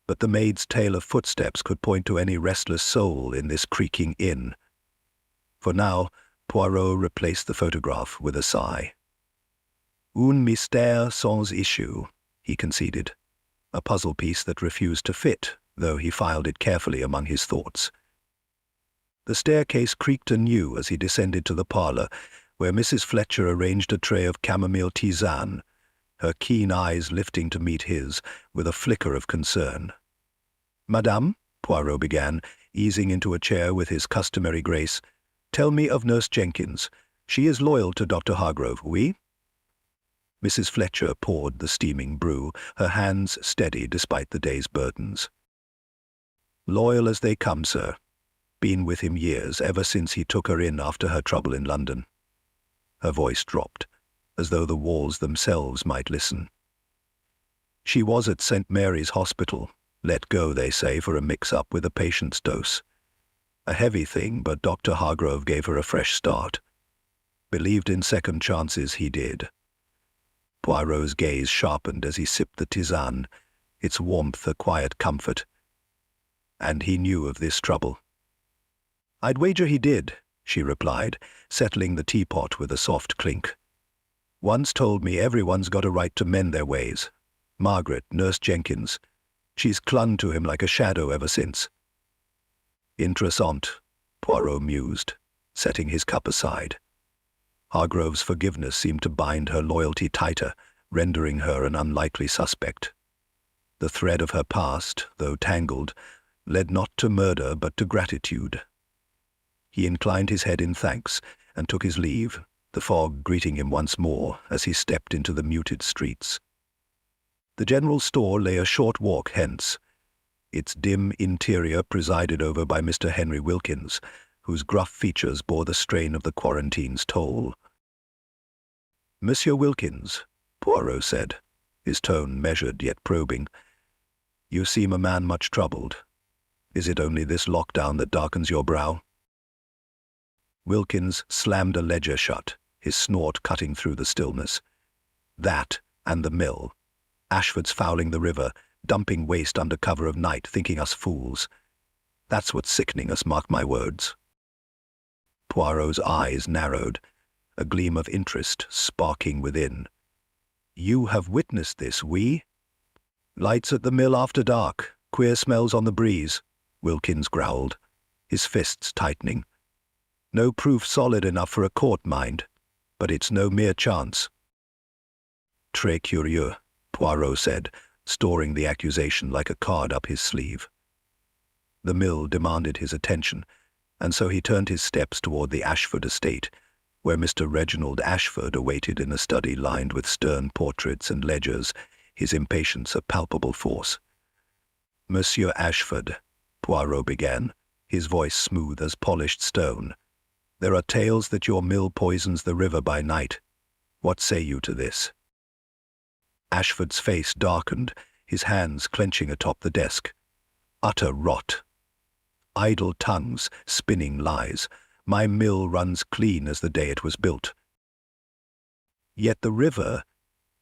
But the maid's tale of footsteps could point to any restless soul in this creaking inn. For now, Poirot replaced the photograph with a sigh. Un mystère sans issue, he conceded, a puzzle piece that refused to fit, though he filed it carefully among his thoughts. The staircase creaked anew as he descended to the parlour, where Mrs. Fletcher arranged a tray of chamomile tisane, her keen eyes lifting to meet his with a flicker of concern. "Madame," Poirot began, easing into a chair with his customary grace, "tell me of Nurse Jenkins. She is loyal to Dr. Hargrove, oui?" Mrs. Fletcher poured the steaming brew, her hands steady despite the day's burdens. "Loyal as they come, sir. Been with him years, ever since he took her in after her trouble in London." Her voice dropped, as though the walls themselves might listen. "She was at St. Mary's Hospital, let go, they say, for a mix-up with a patient's dose. A heavy thing, but Dr. Hargrove gave her a fresh start. Believed in second chances, he did." Poirot's gaze sharpened as he sipped the tisane, its warmth a quiet comfort. "And he knew of this trouble?" "I'd wager he did," she replied, settling the teapot with a soft clink. "Once told me everyone's got a right to mend their ways. Margaret, Nurse Jenkins. She's clung to him like a shadow ever since." "Interessant," Poirot mused, setting his cup aside. Hargrove's forgiveness seemed to bind her loyalty tighter, rendering her an unlikely suspect. The thread of her past, though tangled, led not to murder but to gratitude. He inclined his head in thanks and took his leave, the fog greeting him once more as he stepped into the muted streets. The general store lay a short walk hence, its dim interior presided over by Mr. Henry Wilkins, whose gruff features bore the strain of the quarantine's toll. "Monsieur Wilkins," Poirot said, his tone measured yet probing, "you seem a man much troubled. Is it only this lockdown that darkens your brow?" Wilkins slammed a ledger shut, his snort cutting through the stillness. "That and the mill. Ashford's fouling the river, dumping waste under cover of night, thinking us fools. That's what's sickening us, mark my words." Poirot's eyes narrowed, a gleam of interest sparking within. "You have witnessed this, we?" "Lights at the mill after dark, queer smells on the breeze," Wilkins growled, his fists tightening. "No proof solid enough for a court, mind, but it's no mere chance." "Très curieux," Poirot said, storing the accusation like a card up his sleeve. The mill demanded his attention, and so he turned his steps toward the Ashford estate, where Mr. Reginald Ashford awaited in a study lined with stern portraits and ledgers, his impatience a palpable force. "Monsieur Ashford," Poirot began, his voice smooth as polished stone, "there are tales that your mill poisons the river by night. What say you to this?" Ashford's face darkened, his hands clenching atop the desk. Utter rot. Idle tongues, spinning lies. My mill runs clean as the day it was built. Yet the river,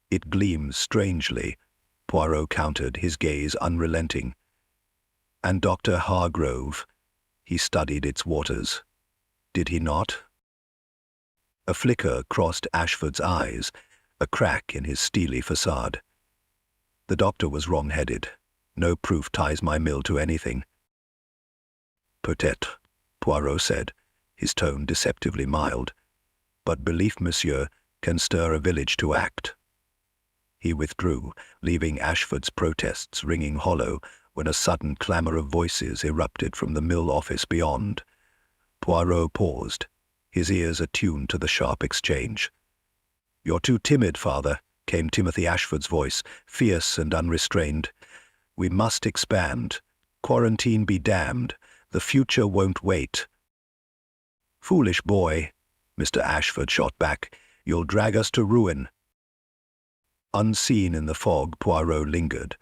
it gleams strangely, Poirot countered, his gaze unrelenting. And Dr. Harrove, he studied its waters. Did he not? A flicker crossed Ashford's eyes, a crack in his steely facade. The doctor was wrong-headed. No proof ties my mill to anything. Peut-être, Poirot said, his tone deceptively mild. But belief, monsieur, can stir a village to act. He withdrew, leaving Ashford's protests ringing hollow when a sudden clamour of voices erupted from the mill office beyond. Poirot paused, his ears attuned to the sharp exchange. "You're too timid, father," came Timothy Ashford's voice, fierce and unrestrained. "We must expand. Quarantine be damned. The future won't wait." "Foolish boy," Mr. Ashford shot back. "You'll drag us to ruin." Unseen in the fog, Poirot lingered,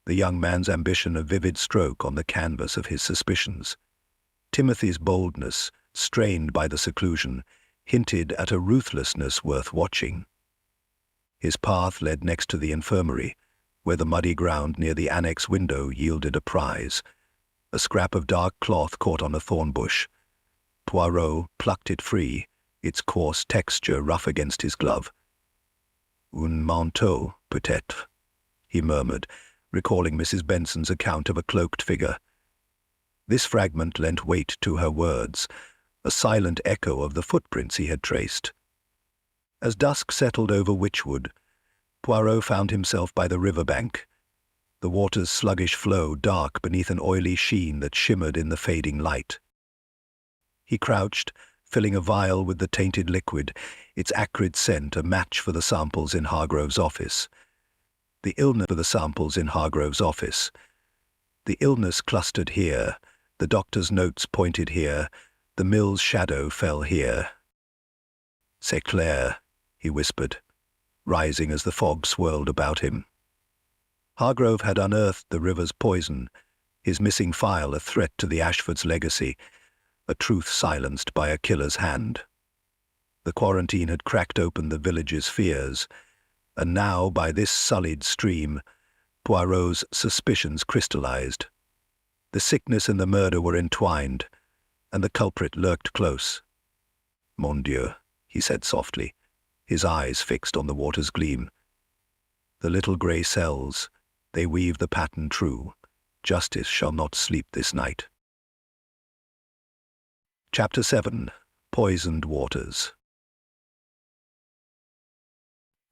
the young man's ambition a vivid stroke on the canvas of his suspicions. Timothy's boldness, strained by the seclusion, hinted at a ruthlessness worth watching. His path led next to the infirmary, where the muddy ground near the annex window yielded a prize. A scrap of dark cloth caught on a thorn bush. Poirot plucked it free, its coarse texture rough against his glove. "Un manteau, peut-être," he murmured, recalling Mrs. Benson's account of a cloaked figure. This fragment lent weight to her words, a silent echo of the footprints he had traced. As dusk settled over Witchwood, Poirot found himself by the river bank, the water's sluggish flow dark beneath an oily sheen that shimmered in the fading light. He crouched, filling a vial with the tainted liquid, its acrid scent a match for the samples in Hargrove's office. The illness clustered here, the doctor's notes pointed here, the mill's shadow fell here. "C'est clair," he whispered, rising as the fog swirled about him. Hargrove had unearthed the river's poison, his missing file a threat to the Ashford's legacy, a truth silenced by a killer's hand. The quarantine had cracked open the village's fears, and now, by this sullied stream, Poirot's suspicions crystallized. The sickness and the murder were entwined, and the culprit lurked close. "Mon Dieu," he said softly, his eyes fixed on the water's gleam. "The little grey cells, they weave the pattern true. Justice shall not sleep this night." Chapter 7. Poisoned Waters.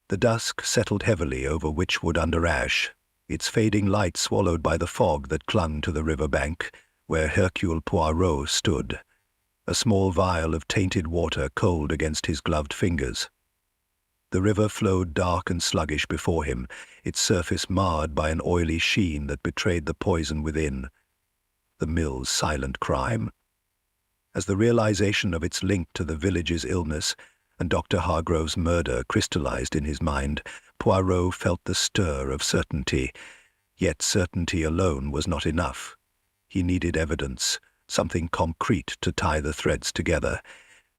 The dusk settled heavily over Witchwood under Ash, its fading light swallowed by the fog that clung to the river bank, where Hercule Poirot stood, a small vial of tainted water cold against his gloved fingers. The river flowed dark and sluggish before him, its surface marred by an oily sheen that betrayed the poison within. The mill's silent crime. As the realization of its link to the village's illness and Dr. Hargrove's murder crystallized in his mind, Poirot felt the stir of certainty. Yet certainty alone was not enough. He needed evidence, something concrete to tie the threads together.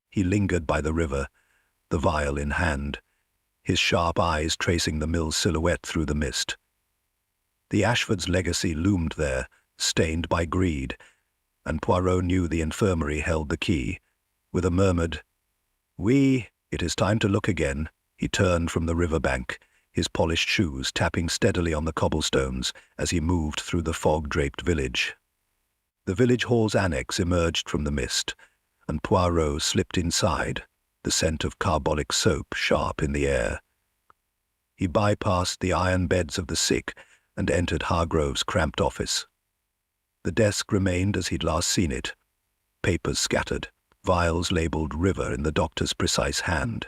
He lingered by the river, the vial in hand, his sharp eyes tracing the mill's silhouette through the mist. The Ashford's legacy loomed there, stained by greed, and Poirot knew the infirmary held the key. With a murmured, "Oui, it is time to look again," he turned from the river bank, his polished shoes tapping steadily on the cobblestones as he moved through the fog-draped village. The village hall's annex emerged from the mist, and Puarro slipped inside, the scent of carbolic soap sharp in the air. He bypassed the iron beds of the sick and entered Hargrove's cramped office. The desk remained as he'd last seen it, papers scattered, vials labelled River in the doctor's precise hand.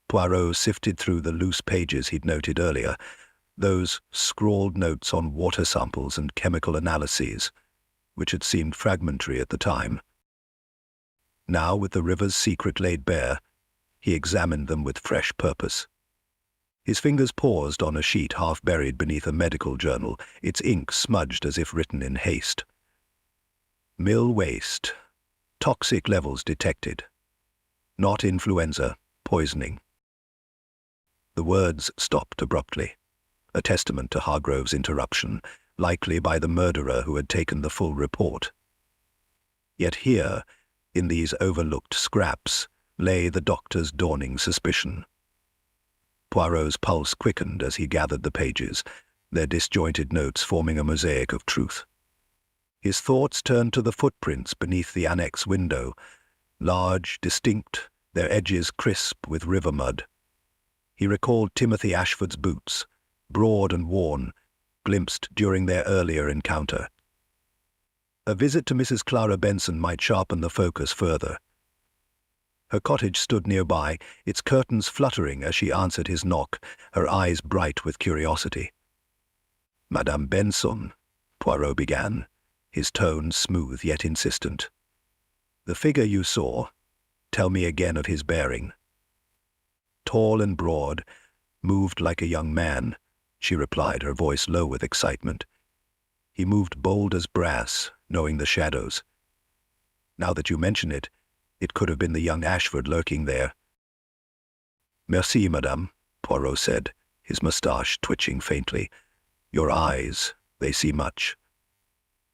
Poirot sifted through the loose pages he'd noted earlier, those scrawled notes on water samples and chemical analyses, which had seemed fragmentary at the time. Now, with the river's secret laid bare, he examined them with fresh purpose. His fingers paused on a sheet half buried beneath a medical journal, its ink smudged as if written in haste. Mill waste. Toxic levels detected. Not influenza, poisoning. The words stopped abruptly, a testament to Hargrove's interruption, likely by the murderer who had taken the full report. Yet here, in these overlooked scraps, lay the doctor's dawning suspicion. Poirot's pulse quickened as he gathered the pages, their disjointed notes forming a mosaic of truth. His thoughts turned to the footprints beneath the annex window, large, distinct, their edges crisp with river mud. He recalled Timothy Ashford's boots, broad and worn, glimpsed during their earlier encounter. A visit to Mrs. Clara Benson might sharpen the focus further. Her cottage stood nearby, its curtains fluttering as she answered his knock, her eyes bright with curiosity. "Madame Benson," Poirot began, his tone smooth yet insistent. "The figure you saw, tell me again of his bearing." "Tall and broad, moved like a young man," she replied, her voice low with excitement. "He moved bold as brass, knowing the shadows. Now that you mention it, it could have been the young Ashford lurking there." "Merci, madame," Poirot said, his moustache twitching faintly. "Your eyes, they see much."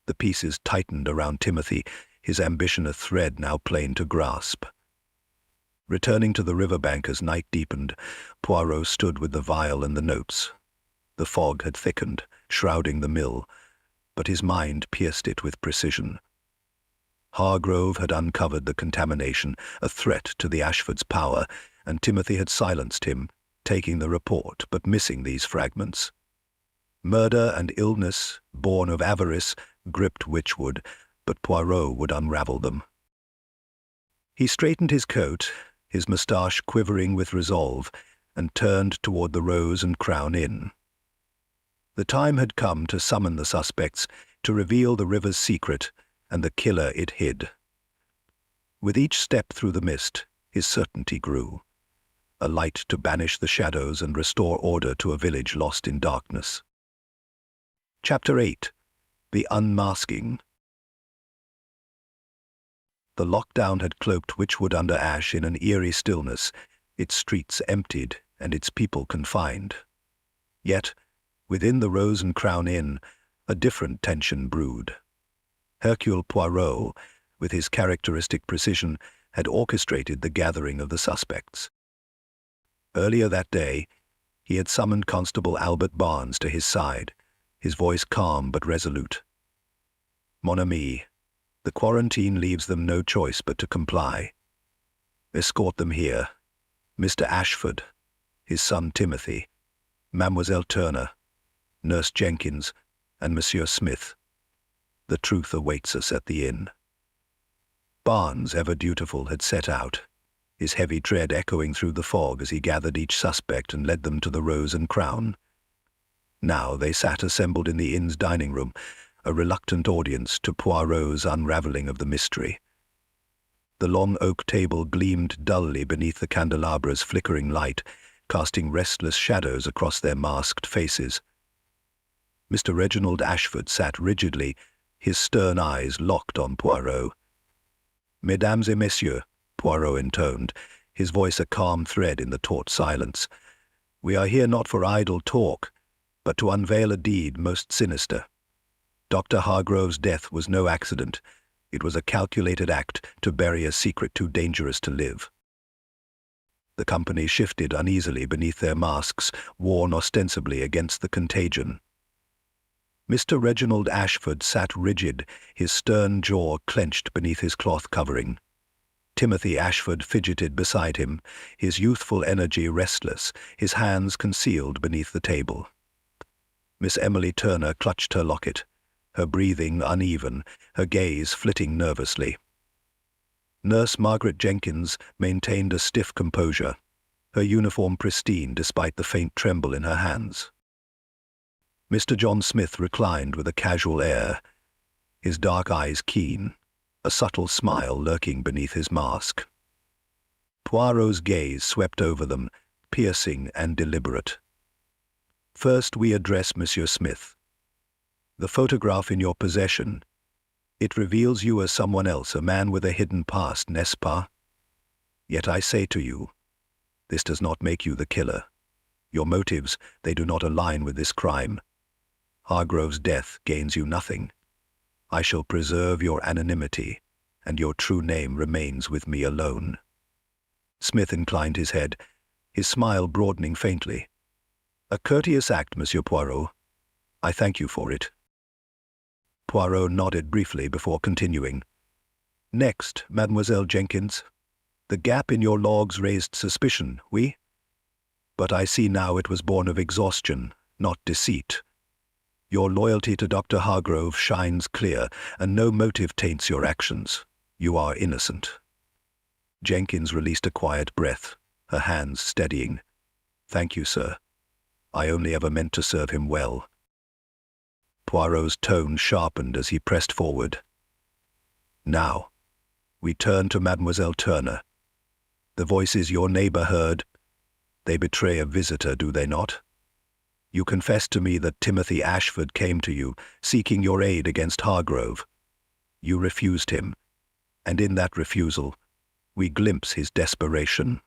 The pieces tightened around Timothy, his ambition a thread now plain to grasp. Returning to the riverbank as night deepened, Poirot stood with the vial and the notes. The fog had thickened, shrouding the mill, but his mind pierced it with precision. Hargrove had uncovered the contamination, a threat to the Ashfords' power, and Timothy had silenced him, taking the report but missing these fragments. Murder and illness, born of avarice, gripped Witchwood, but Poirot would unravel them. He straightened his coat, his moustache quivering with resolve, and turned toward the Rose and Crown Inn. The time had come to summon the suspects, to reveal the river's secret and the killer it hid. With each step through the mist, his certainty grew, a light to banish the shadows and restore order to a village lost in darkness. Chapter 8. The Unmasking. The lockdown had cloaked Witchwood under ash in an eerie stillness, its streets emptied and its people confined. Yet, within the Rose and Crown Inn, a different tension brewed. Hercule Poirot, with his characteristic precision, had orchestrated the gathering of the suspects. Earlier that day, he had summoned Constable Albert Barnes to his side, his voice calm but resolute. "Mon ami, the quarantine leaves them no choice but to comply. Escort them here. Mr. Ashford, his son Timothy, Mademoiselle Turner, Nurse Jenkins, and Monsieur Smith. The truth awaits us at the inn." Barnes, ever dutiful, had set out, his heavy tread echoing through the fog as he gathered each suspect and led them to the Rose and Crown. Now they sat assembled in the inn's dining room, a reluctant audience to Poirot's unravelling of the mystery. The long oak table gleamed dully beneath the candelabra's flickering light, casting restless shadows across their masked faces. Mr. Reginald Ashford sat rigidly, his stern eyes locked on Poirot. "Mesdames et messieurs," Poirot intoned, his voice a calm thread in the taut silence, "we are here not for idle talk, but to unveil a deed most sinister. Dr. Hargrove's death was no accident. It was a calculated act to bury a secret too dangerous to live." The company shifted uneasily beneath their masks, worn ostensibly against the contagion. Mr. Reginald Ashford sat rigid, his stern jaw clenched beneath his cloth covering. Timothy Ashford fidgeted beside him, his youthful energy restless, his hands concealed beneath the table. Miss Emily Turner clutched her locket, her breathing uneven, her gaze flitting nervously. Nurse Margaret Jenkins maintained a stiff composure, her uniform pristine despite the faint tremble in her hands. Mr. John Smith reclined with a casual air, his dark eyes keen, a subtle smile lurking beneath his mask. Poirot's gaze swept over them, piercing and deliberate. First, we address Monsieur Smith. The photograph in your possession, it reveals you as someone else, a man with a hidden past, n'est-ce pas? Yet I say to you, this does not make you the killer. Your motives, they do not align with this crime. Hargrove's death gains you nothing. I shall preserve your anonymity, and your true name remains with me alone. Smith inclined his head, his smile broadening faintly. A courteous act, Monsieur Poirot. I thank you for it. Poirot nodded briefly before continuing. Next, Mademoiselle Jenkins. The gap in your logs raised suspicion, oui? But I see now it was born of exhaustion, not deceit. Your loyalty to Dr. Hargrove shines clear, and no motive taints your actions. You are innocent. Jenkins released a quiet breath, her hands steadying. Thank you, sir. I only ever meant to serve him well. Poirot's tone sharpened as he pressed forward. Now, we turn to Mademoiselle Turner. The voices your neighbor heard, they betray a visitor, do they not? You confessed to me that Timothy Ashford came to you, seeking your aid against Hargrove. You refused him, and in that refusal, we glimpse his desperation.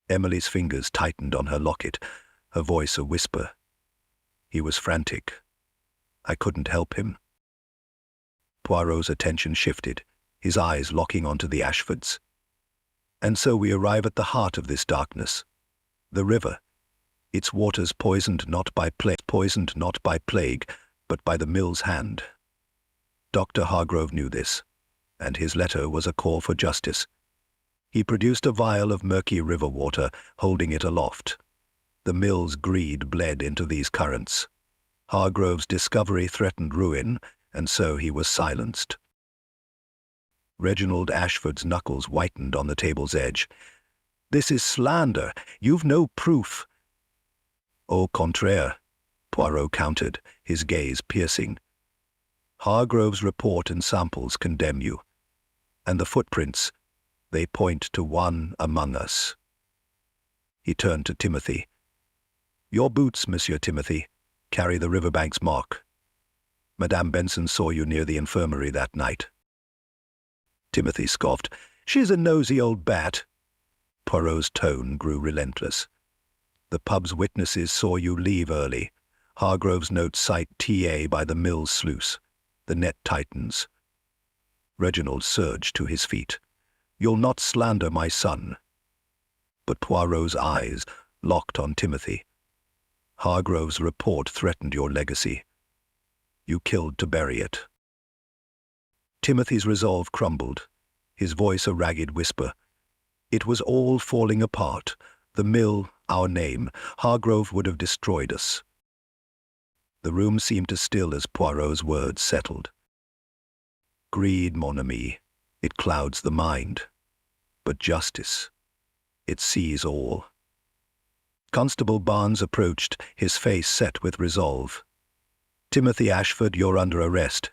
Emily's fingers tightened on her locket, her voice a whisper. He was frantic. I couldn't help him. Poirot's attention shifted, his eyes locking onto the Ashfords. And so we arrive at the heart of this darkness. The river, its waters poisoned not by plague, but by the mill's hand. Dr. Hargrove knew this, and his letter was a call for justice. He produced a vial of murky river water, holding it aloft. The mill's greed bled into these currents. Hargrove's discovery threatened ruin, and so he was silenced. Reginald Ashford's knuckles whitened on the table's edge. This is slander. You've no proof. Au contraire, Poirot countered, his gaze piercing. Hargrove's report and samples condemn you. And the footprints, they point to one among us. He turned to Timothy. Your boots, Monsieur Timothy, carry the riverbank's mark. Madame Benson saw you near the infirmary that night. Timothy scoffed. She's a nosy old bat. Poirot's tone grew relentless. The pub's witnesses saw you leave early. Hargrove's notes cite TA by the mill's sluice. The net tightens. Reginald surged to his feet. You'll not slander my son. But Poirot's eyes locked on Timothy. Hargrove's report threatened your legacy. You killed to bury it. Timothy's resolve crumbled, his voice a ragged whisper. It was all falling apart. The mill, our name. Hargrove would have destroyed us. The room seemed to still as Poirot's words settled. Greed, mon ami, it clouds the mind. But justice, it sees all. Constable Barnes approached, his face set with resolve. Timothy Ashford, you're under arrest.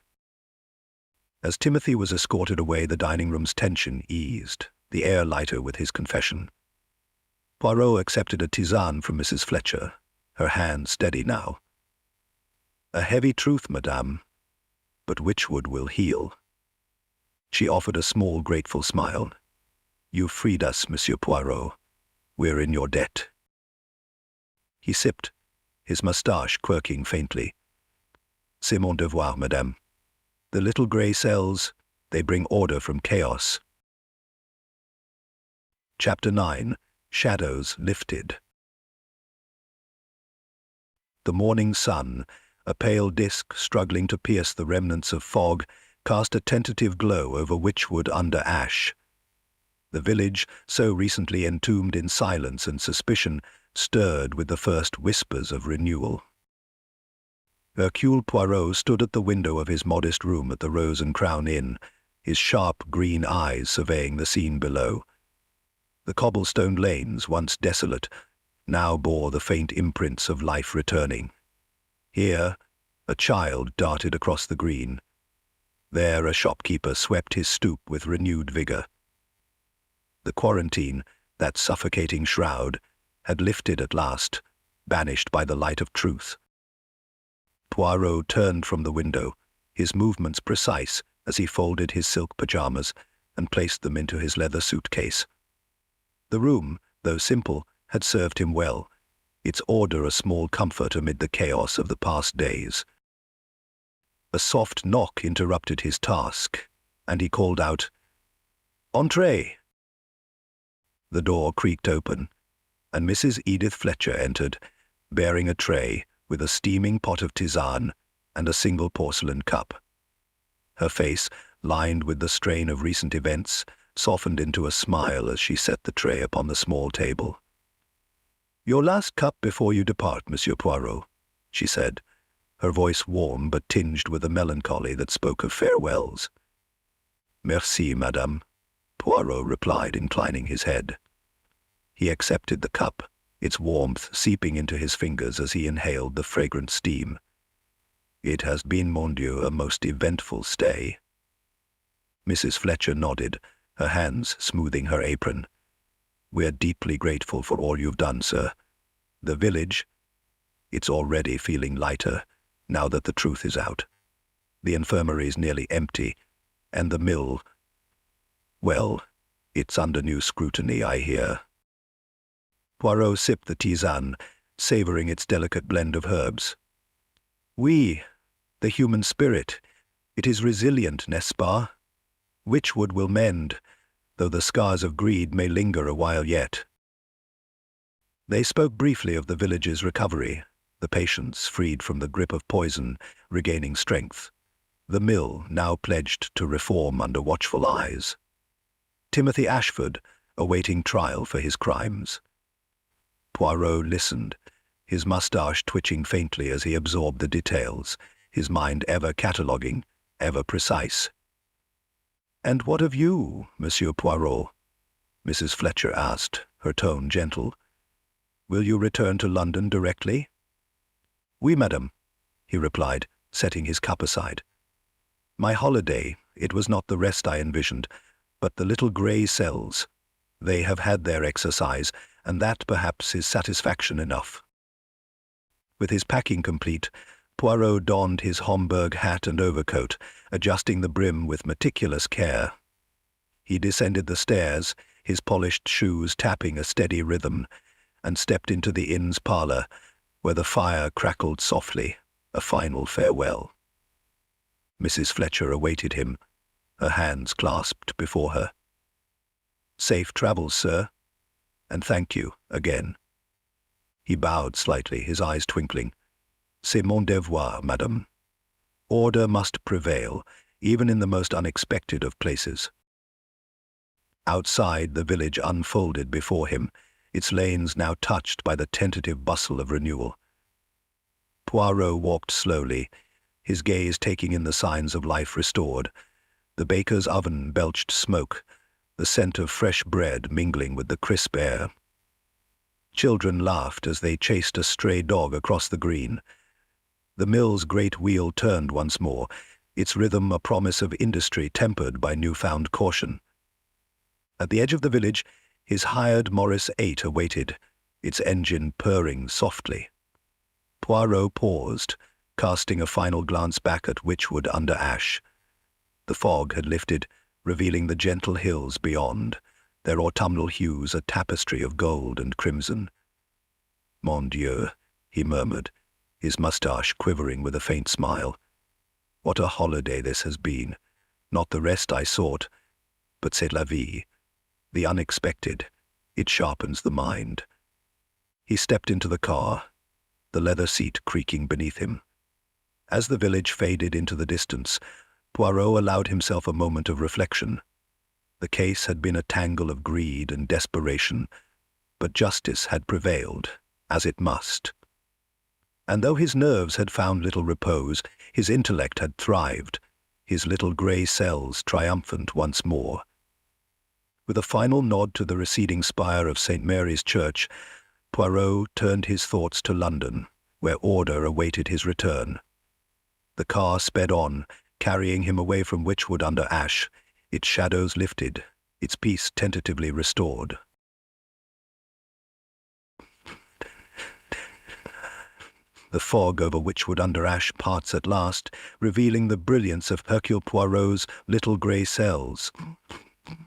As Timothy was escorted away, the dining room's tension eased, the air lighter with his confession. Poirot accepted a tisane from Mrs. Fletcher, her hand steady now. A heavy truth, madame, but which wood will heal? She offered a small, grateful smile. You freed us, Monsieur Poirot. We're in your debt. He sipped, his moustache quirking faintly. C'est mon devoir, madame. The little grey cells, they bring order from chaos. Chapter 9. Shadows Lifted. The morning sun, a pale disk struggling to pierce the remnants of fog, cast a tentative glow over Witchwood under ash. The village, so recently entombed in silence and suspicion, stirred with the first whispers of renewal. Hercule Poirot stood at the window of his modest room at the Rose and Crown Inn, his sharp green eyes surveying the scene below. The cobblestone lanes, once desolate, now bore the faint imprints of life returning. Here, a child darted across the green. There, a shopkeeper swept his stoop with renewed vigor. The quarantine, that suffocating shroud, had lifted at last, banished by the light of truth. Puarro turned from the window, his movements precise as he folded his silk pajamas and placed them into his leather suitcase. The room, though simple, had served him well, its order a small comfort amid the chaos of the past days. A soft knock interrupted his task, and he called out, "Entrez!" The door creaked open, and Mrs. Edith Fletcher entered, bearing a tray with a steaming pot of tisane and a single porcelain cup. Her face, lined with the strain of recent events, softened into a smile as she set the tray upon the small table. "Your last cup before you depart, Monsieur Poirot," she said, her voice warm but tinged with a melancholy that spoke of farewells. "Merci, madame," Puarro replied, inclining his head. He accepted the cup, its warmth seeping into his fingers as he inhaled the fragrant steam. "It has been, mon Dieu, a most eventful stay." Mrs. Fletcher nodded, her hands smoothing her apron. "We're deeply grateful for all you've done, sir. The village, it's already feeling lighter, now that the truth is out. The infirmary's nearly empty, and the mill, well, it's under new scrutiny, I hear." Poirot sipped the tisane, savoring its delicate blend of herbs. "Oui, the human spirit, it is resilient, n'est-ce pas? Witchwood will mend, though the scars of greed may linger a while yet." They spoke briefly of the village's recovery, the patients freed from the grip of poison, regaining strength, the mill now pledged to reform under watchful eyes, Timothy Ashford awaiting trial for his crimes. Poirot listened, his moustache twitching faintly as he absorbed the details, his mind ever cataloguing, ever precise. "And what of you, Monsieur Poirot?" Mrs. Fletcher asked, her tone gentle. "Will you return to London directly?" "Oui, madame," he replied, setting his cup aside. "My holiday, it was not the rest I envisioned, but the little grey cells. They have had their exercise, and that perhaps is satisfaction enough." With his packing complete, Poirot donned his Homburg hat and overcoat, adjusting the brim with meticulous care. He descended the stairs, his polished shoes tapping a steady rhythm, and stepped into the inn's parlour, where the fire crackled softly, a final farewell. Mrs. Fletcher awaited him, her hands clasped before her. "Safe travels, sir, and thank you again." He bowed slightly, his eyes twinkling. "C'est mon devoir, madame. Order must prevail, even in the most unexpected of places." Outside, the village unfolded before him, its lanes now touched by the tentative bustle of renewal. Puarro walked slowly, his gaze taking in the signs of life restored. The baker's oven belched smoke, the scent of fresh bread mingling with the crisp air. Children laughed as they chased a stray dog across the green. The mill's great wheel turned once more, its rhythm a promise of industry tempered by newfound caution. At the edge of the village, his hired Morris 8 awaited, its engine purring softly. Poirot paused, casting a final glance back at Witchwood under Ash. The fog had lifted, revealing the gentle hills beyond, their autumnal hues a tapestry of gold and crimson. "Mon Dieu," he murmured, his moustache quivering with a faint smile. "What a holiday this has been. Not the rest I sought, but c'est la vie. The unexpected, it sharpens the mind." He stepped into the car, the leather seat creaking beneath him. As the village faded into the distance, Poirot allowed himself a moment of reflection. The case had been a tangle of greed and desperation, but justice had prevailed, as it must. And though his nerves had found little repose, his intellect had thrived, his little grey cells triumphant once more. With a final nod to the receding spire of St. Mary's Church, Poirot turned his thoughts to London, where order awaited his return. The car sped on, carrying him away from Witchwood under Ash, its shadows lifted, its peace tentatively restored. The fog over Witchwood under Ash parts at last, revealing the brilliance of Hercule Poirot's little grey cells.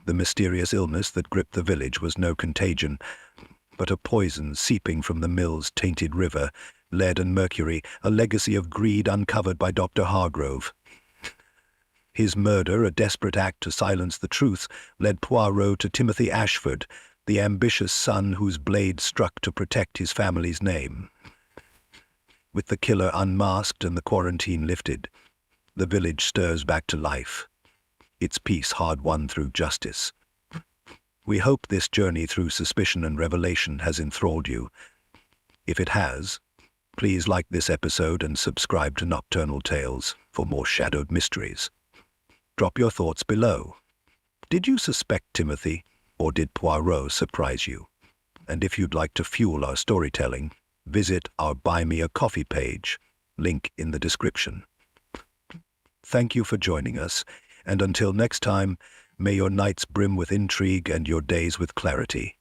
The mysterious illness that gripped the village was no contagion, but a poison seeping from the mill's tainted river, lead and mercury, a legacy of greed uncovered by Dr. Harrove. His murder, a desperate act to silence the truth, led Puarro to Timothy Ashford, the ambitious son whose blade struck to protect his family's name. With the killer unmasked and the quarantine lifted, the village stirs back to life, its peace hard-won through justice. We hope this journey through suspicion and revelation has enthralled you. If it has, please like this episode and subscribe to Nocturnal Tales for more shadowed mysteries. Drop your thoughts below. Did you suspect Timothy, or did Puarro surprise you? And if you'd like to fuel our storytelling, visit our Buy Me a Coffee page, link in the description. Thank you for joining us, and until next time, may your nights brim with intrigue and your days with clarity.